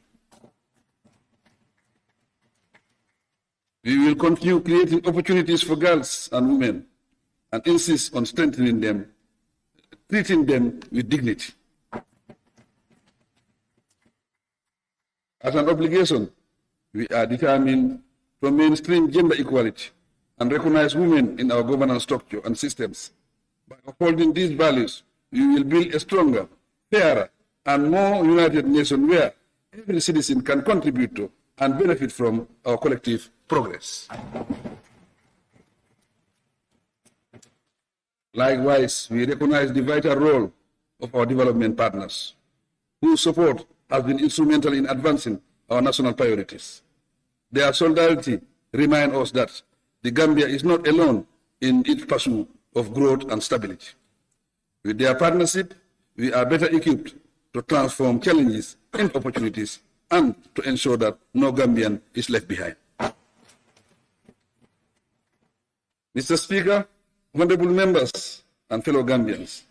[SPEAKER 8] We will continue creating opportunities for girls and women and insist on strengthening them, treating them with dignity. As an obligation, we are determined to mainstream gender equality and recognize women in our governance structure and systems. By upholding these values, we will build a stronger, fairer, and more united nation where every citizen can contribute to and benefit from our collective progress. Likewise, we recognize the vital role of our development partners, whose support has been instrumental in advancing our national priorities. Their solidarity reminds us that the Gambia is not alone in its pursuit of growth and stability. With their partnership, we are better equipped to transform challenges into opportunities and to ensure that no Gambian is left behind. Mr. Speaker, honorable members and fellow Gambians,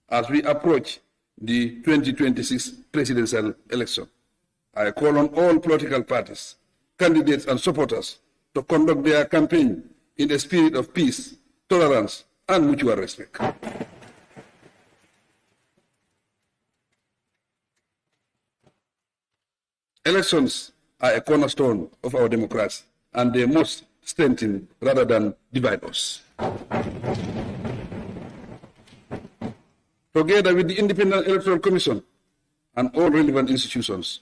[SPEAKER 8] as we approach the 2026 presidential election, I call on all political parties, candidates and supporters to conduct their campaign in a spirit of peace, tolerance, and mutual respect. Elections are a cornerstone of our democracy, and they must strengthen rather than divide us. Together with the Independent Electoral Commission and all relevant institutions,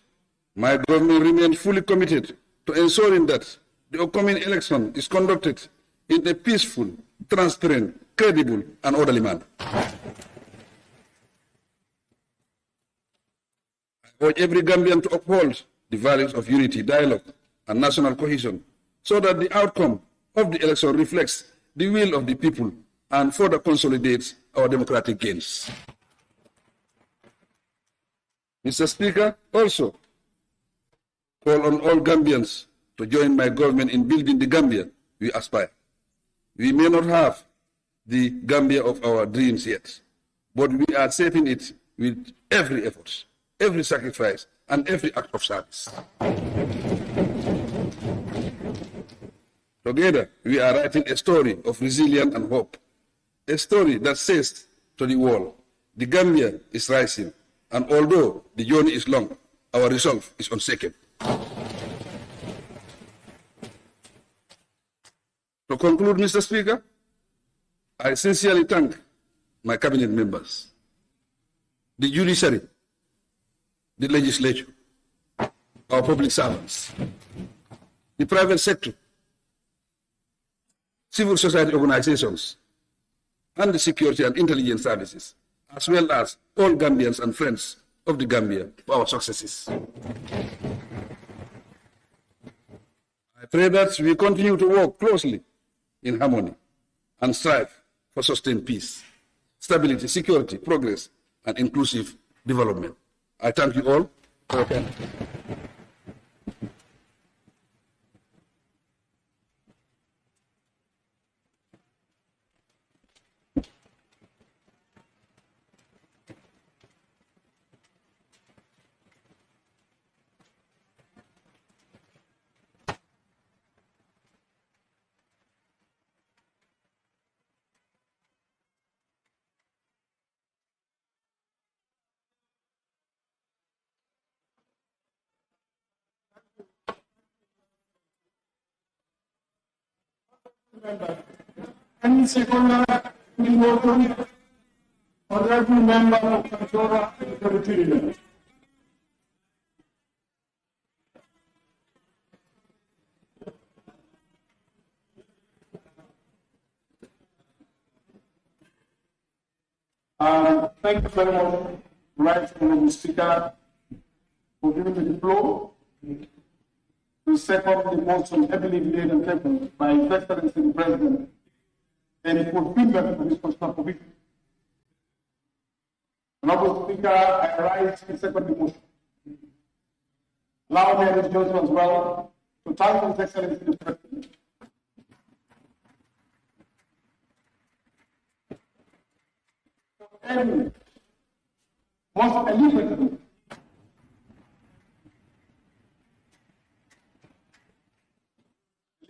[SPEAKER 8] my government remains fully committed to ensuring that the upcoming election is conducted in a peaceful, transparent, credible, and orderly manner. I urge every Gambian to uphold the values of unity, dialogue, and national cohesion so that the outcome of the election reflects the will of the people and further consolidates our democratic gains. Mr. Speaker, also call on all Gambians to join my government in building the Gambia we aspire. We may not have the Gambia of our dreams yet, but we are shaping it with every effort, every sacrifice, and every act of service. Together, we are writing a story of resilience and hope, a story that says to the world, the Gambia is rising, and although the journey is long, our resolve is unshaken. To conclude, Mr. Speaker, I sincerely thank my cabinet members, the judiciary, the legislature, our public servants, the private sector, civil society organizations, and the security and intelligence services, as well as all Gambians and friends of the Gambia for our successes. I pray that we continue to work closely in harmony and strive for sustained peace, stability, security, progress, and inclusive development. I thank you all for your time.
[SPEAKER 6] Any second honorable member of Controller and Procedural. Thank you very much, Right Honorable Speaker, for giving me the floor to second the motion heavily delayed and tabled by His Excellency the President and fulfillment of this constitutional provision. Honorable Speaker, I rise to second the motion. Allow me, Mr. Johnson, as well, to thank His Excellency the President. And most elevated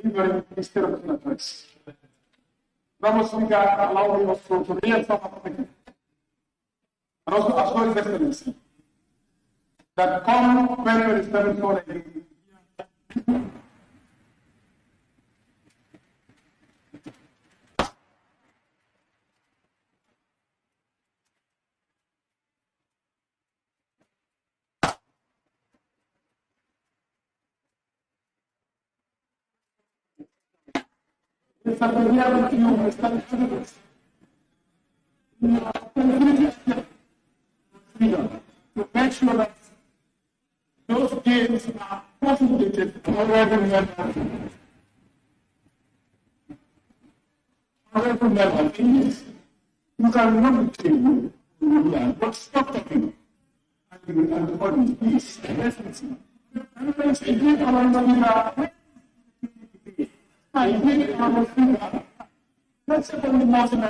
[SPEAKER 6] delivering instead of address. Honorable Speaker, allow me also to read some of and also assure His Excellency that come February 7th, to make sure that those games are facilitated however level. You cannot be king, but stop talking. And the body is let's say from the mountain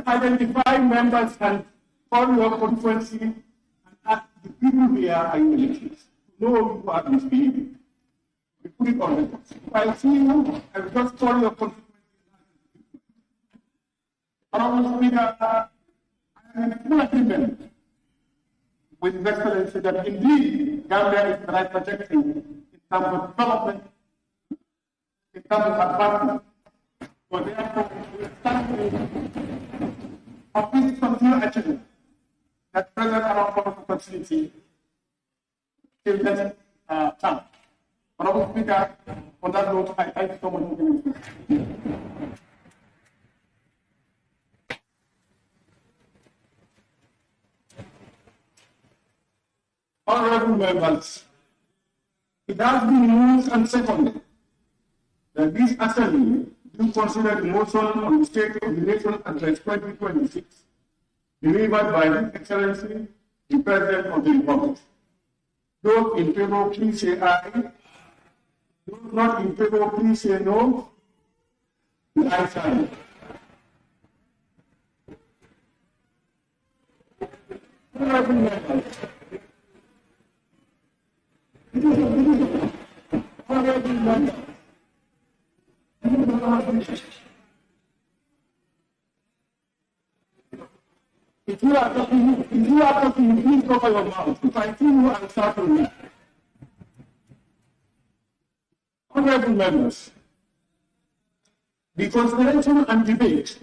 [SPEAKER 6] identify members and follow your constituency and ask the people here are in elections. Know who are misbehaving. We put it on record. If I see you, I will just call your constituency. Honorable Speaker, I am in full agreement with His Excellency that indeed Gambia is the right trajectory in terms of development, in terms of advancement. But therefore, we are starting of this continued achievement that President Arab for the facility till next time. Honorable Speaker, on that note, I thank you so much for giving me. Honorable members, it has been moved and seconded that this assembly do consider the motion on the State of the Nation Address 2026 delivered by His Excellency, the President of the Republic. Those in favor, please say aye. Those not in favor, please say no. The ayes have it. Honorable members, honorable members, if you are talking, please cover your mouth. If I see you, I'll start with you. Honorable members, The consideration and debate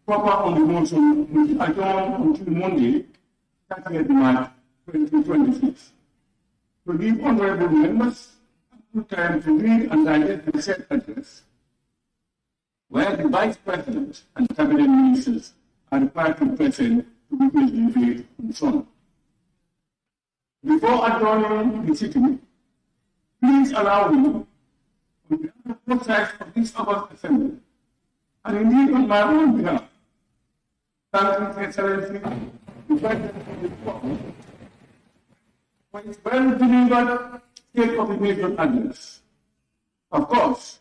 [SPEAKER 6] proper on the motion will be adjourned until Monday, 30th March 2026. To give honorable members ample time to read and digest the said address, where the Vice President and Cabinet Ministers are required to present to witness the debate on SoNA. Before adjourning the sitting, please allow me, on behalf of both sides of this August Assembly, and indeed on my own behalf, thank His Excellency, the President of the Republic, for his well-delivered State of the Nation address. Of course,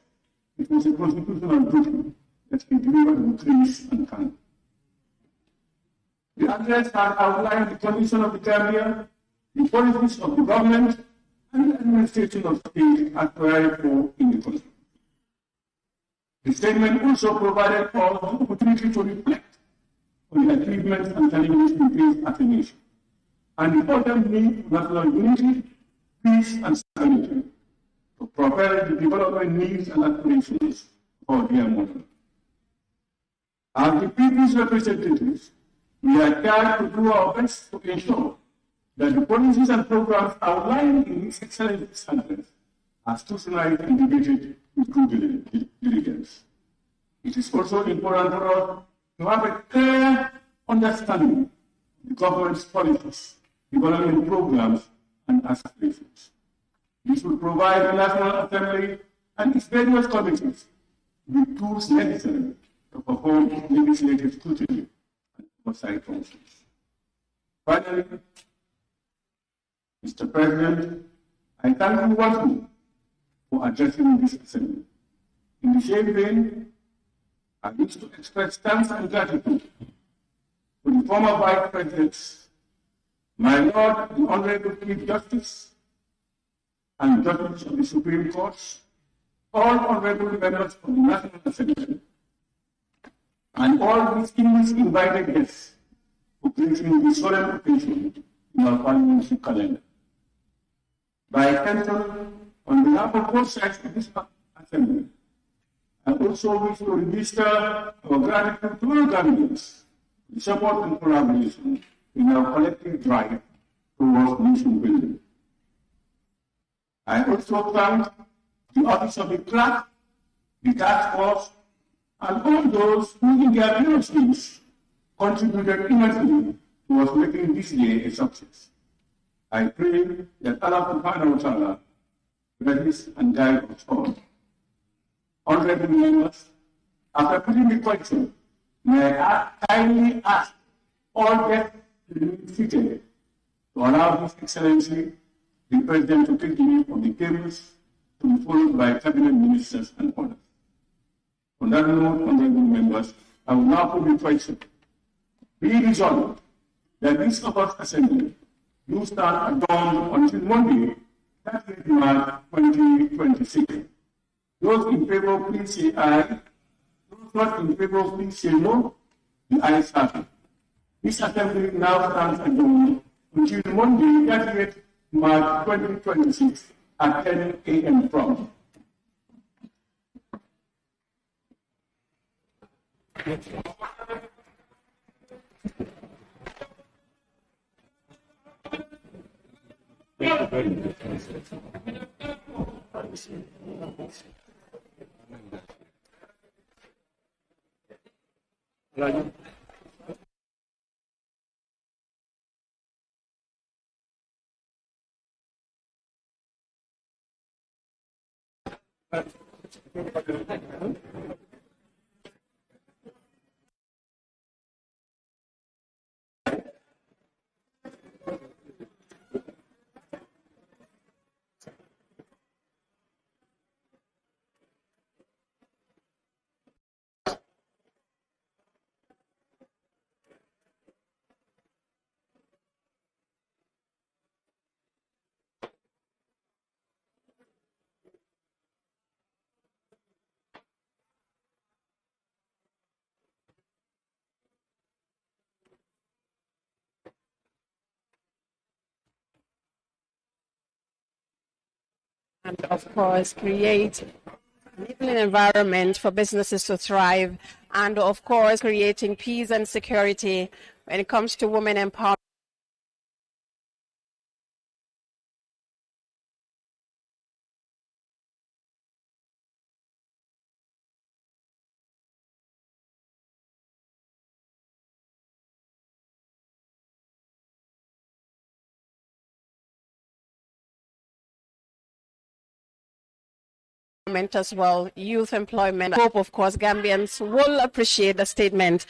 [SPEAKER 6] it was a constitutional duty that he delivered with grace and calm. The address has outlined the condition of the Gambia, the policies of the government, and the administration of state as provided for in the Constitution. The statement also provided us the opportunity to reflect on the achievements and challenges we face as a nation, and the urgent need for national unity, peace, and stability to propel the development needs and aspirations of our dear mother. As the people's representatives, we are charged to do our best to ensure that the policies and programs outlined in His Excellency's address are scrutinized and debated with due diligence. It is also important for us to have a clear understanding of the government's policies, development programs, and aspirations. This will provide the National Assembly and its various committees with tools necessary to perform legislative scrutiny and oversight functions. Finally, Mr. President, I thank you once more for addressing this assembly. In the same vein, I wish to express thanks and gratitude to the former Vice Presidents, my Lord, the Honorable Chief Justice, and judges of the Supreme Court, all honorable members of the National Assembly, and all distinguished invited guests who gracing this solemn occasion in our parliamentary calendar. By extension, on behalf of both sides of this assembly, I also wish to register our gratitude to all Gambians for the support and collaboration in our collective drive towards nation building. I also thank the Office of the Clerk, the Task Force, and all those who in their various teams contributed immensely towards making this day a success. I pray that Allah subhanahu wa ta'ala bless and guide us all. Honorable members, after putting the question, may I kindly ask all guests to be seated to allow His Excellency, the President, to take the lead of the tables to be followed by Cabinet Ministers and others. On that note, honorable members, I will now put the question. Be resolved that this August Assembly do stand adjourned until Monday, 30th March 2026. Those in favor, please say aye. Those not in favor, please say no. The ayes have it. This assembly now stands adjourned until Monday, 30th March 2026 at 10 a.m. prompt.
[SPEAKER 5] And of course, create enabling environment for businesses to thrive, and of course, creating peace and security when it comes to women empowerment. As well, youth employment. I hope, of course, Gambians will appreciate the statement.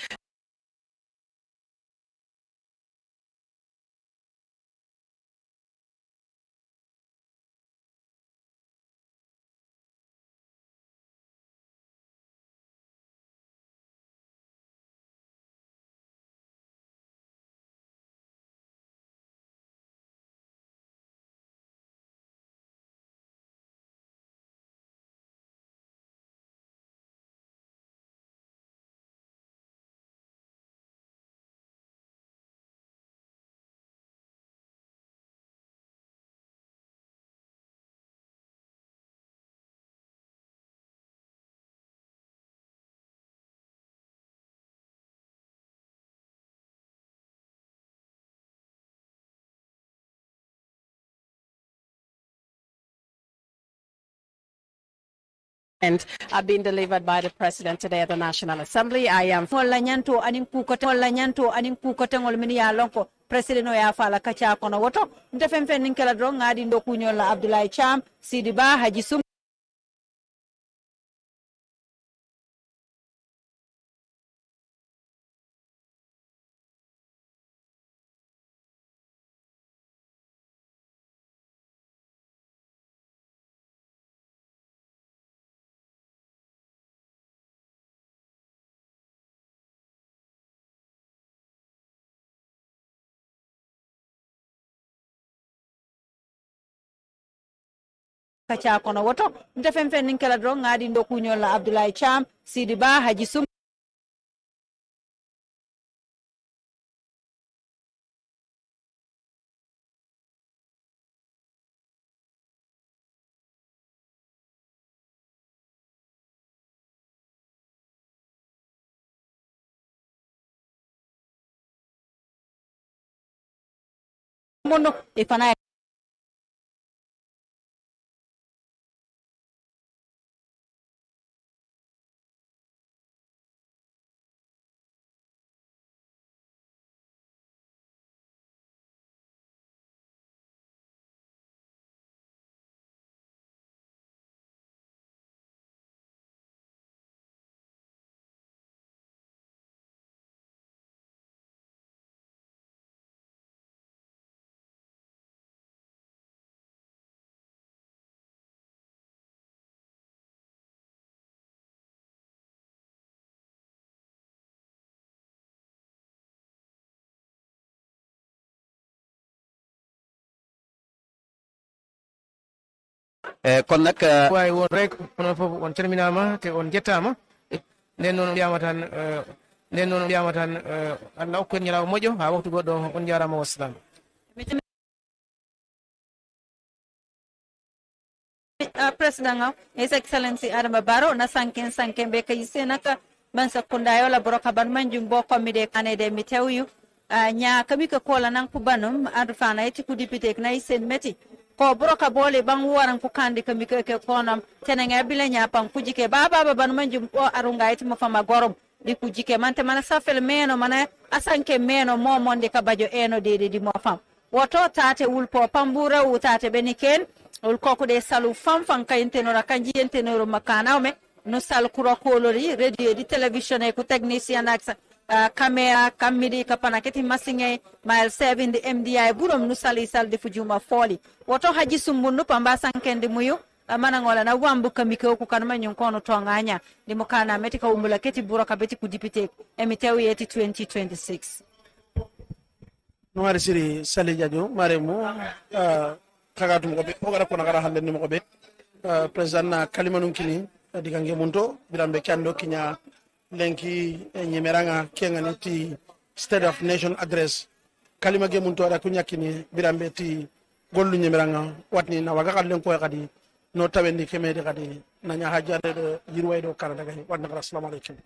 [SPEAKER 5] And are being delivered by the President today at the National Assembly. I am
[SPEAKER 3] nyanto aning pukote ngol mini ya lonko President o ya fala kacha kono woto ndefen fen ninkela dron ngadi ndo kunyola Abdoulaye Cham Sidi Ba Haji Sum kacha kono woto ndefen fen ninkela dron ngadi ndo kunyola Abdoulaye Cham Sidi Ba Haji Sum mono ifana
[SPEAKER 1] kon nag
[SPEAKER 2] way won rek on fof on terminama te on jettama nden noon mbiyama tan Allah okku en ñalawma moƴƴo ha waktu goɗɗo on jarama wassalam.
[SPEAKER 3] President His Excellency Adama Barrow na sanken be kay senaka man sakunda yola broka ban manjum bo komide kanede mi tewyu nya kami ko kola nan ku banum adu fana eti ku député na isen meti ko broka bole ban waran ku kandi kami ke konam tenenga bile nya pan kujike baba ban manjum o arunga eti mo fama gorom di kujike mante mana safel meno mana asanke meno momonde ka bajo eno di mo fam woto tate wulpo pambura utate beniken ul koko de salu fan kayintenora kanji yentenoro makanawme no sal kuro kolori radio di television e ku technician ak camera kamidi kapana keti masinge mile 7 di MDI burom no sali sal de fujuma foli woto Haji Sumbunu pamba sankende muyu mana ngola na wambu kamike ku kanuma nyonkono tonganya di mukana metika umbula keti buro kabeti ku député emitewi yeti 2026
[SPEAKER 4] no ari siri sali jajo maremu kagatum ko be o gara ko nagara hande ni mo be president na kalimanun kini digange munto birambe kando kinya lenki nyemeranga kengani ti state of nation address kalima ge munto ara kunya kini birambe ti gollu nyemeranga watni na waga kallen ko kadi no tawendi kemede kadi naña ha jarde ɗo yirway ɗo canada kadi wadde kala assalamu aleykum.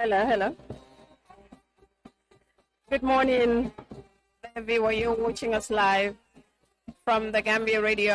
[SPEAKER 5] Hello, hello. Good morning, wherever you're watching us live from the Gambia Radio.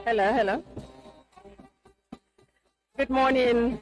[SPEAKER 5] Hello, hello. Good morning.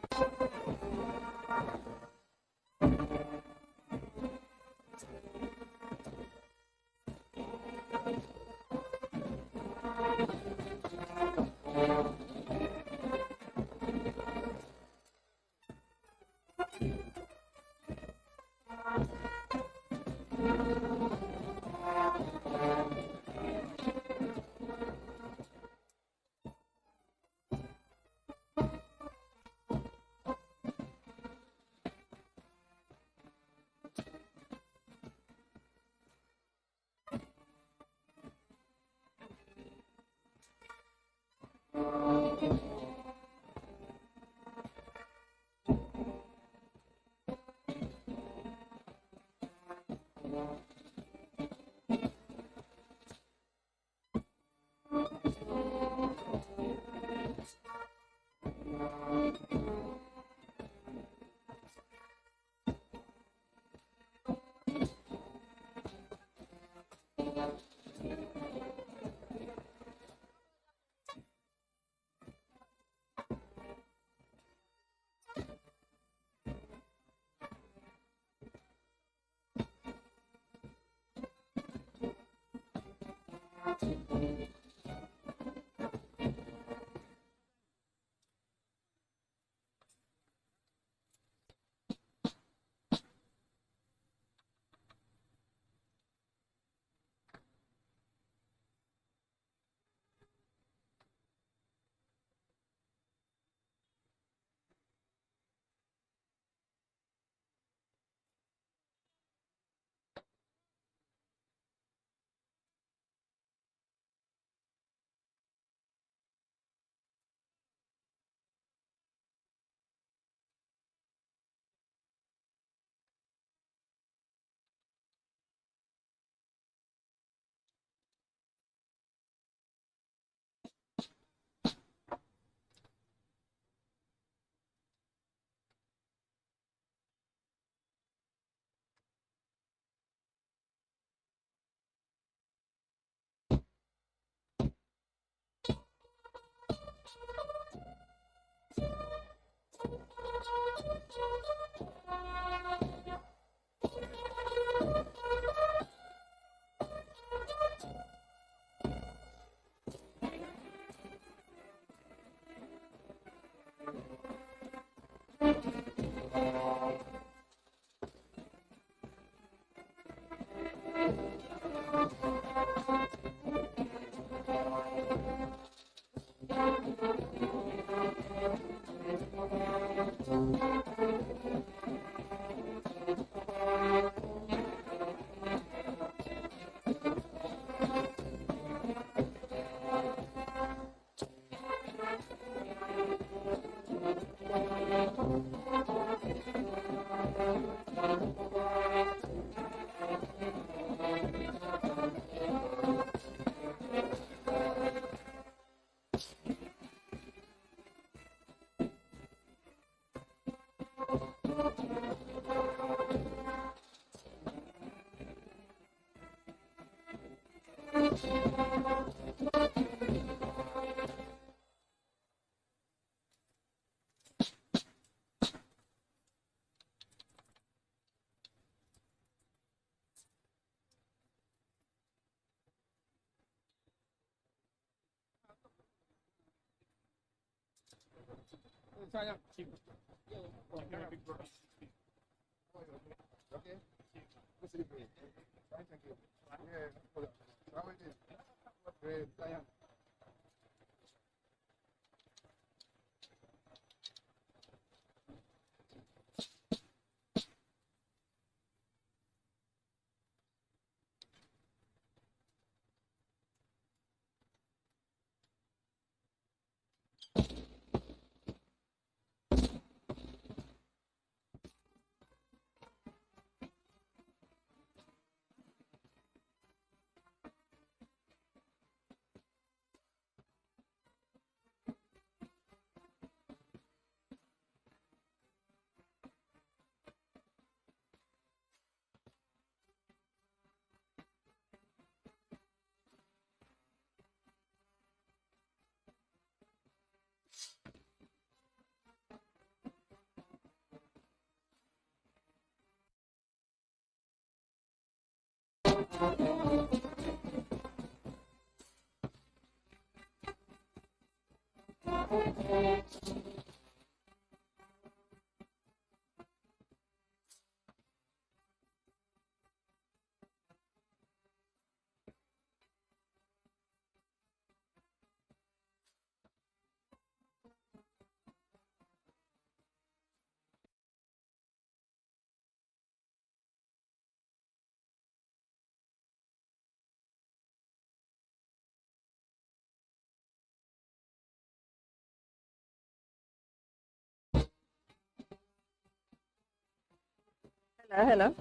[SPEAKER 5] Hello.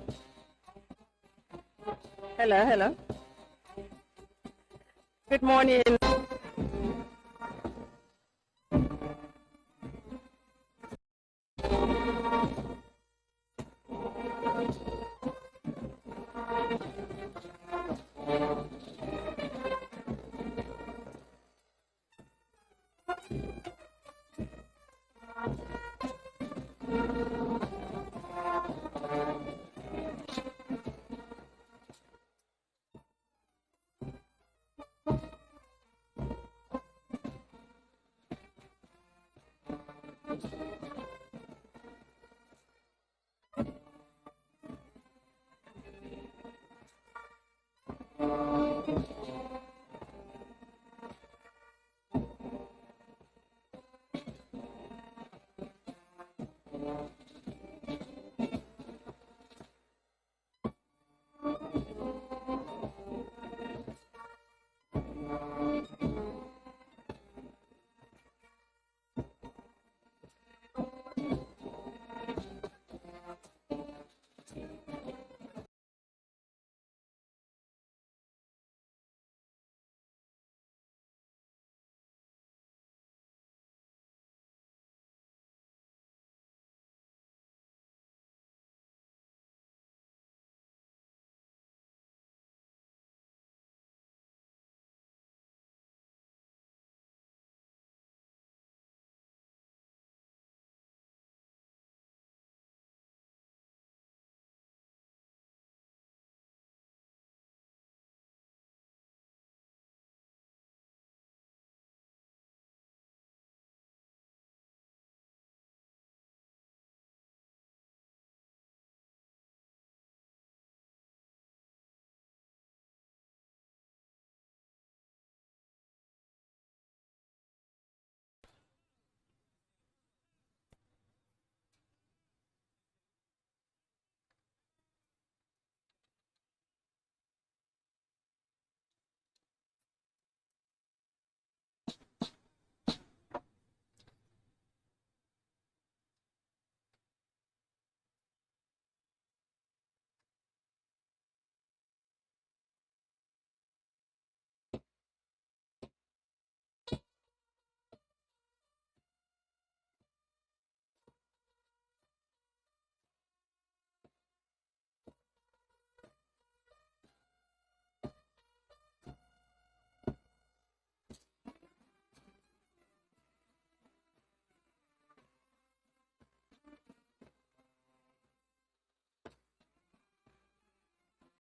[SPEAKER 5] Hello. Good morning.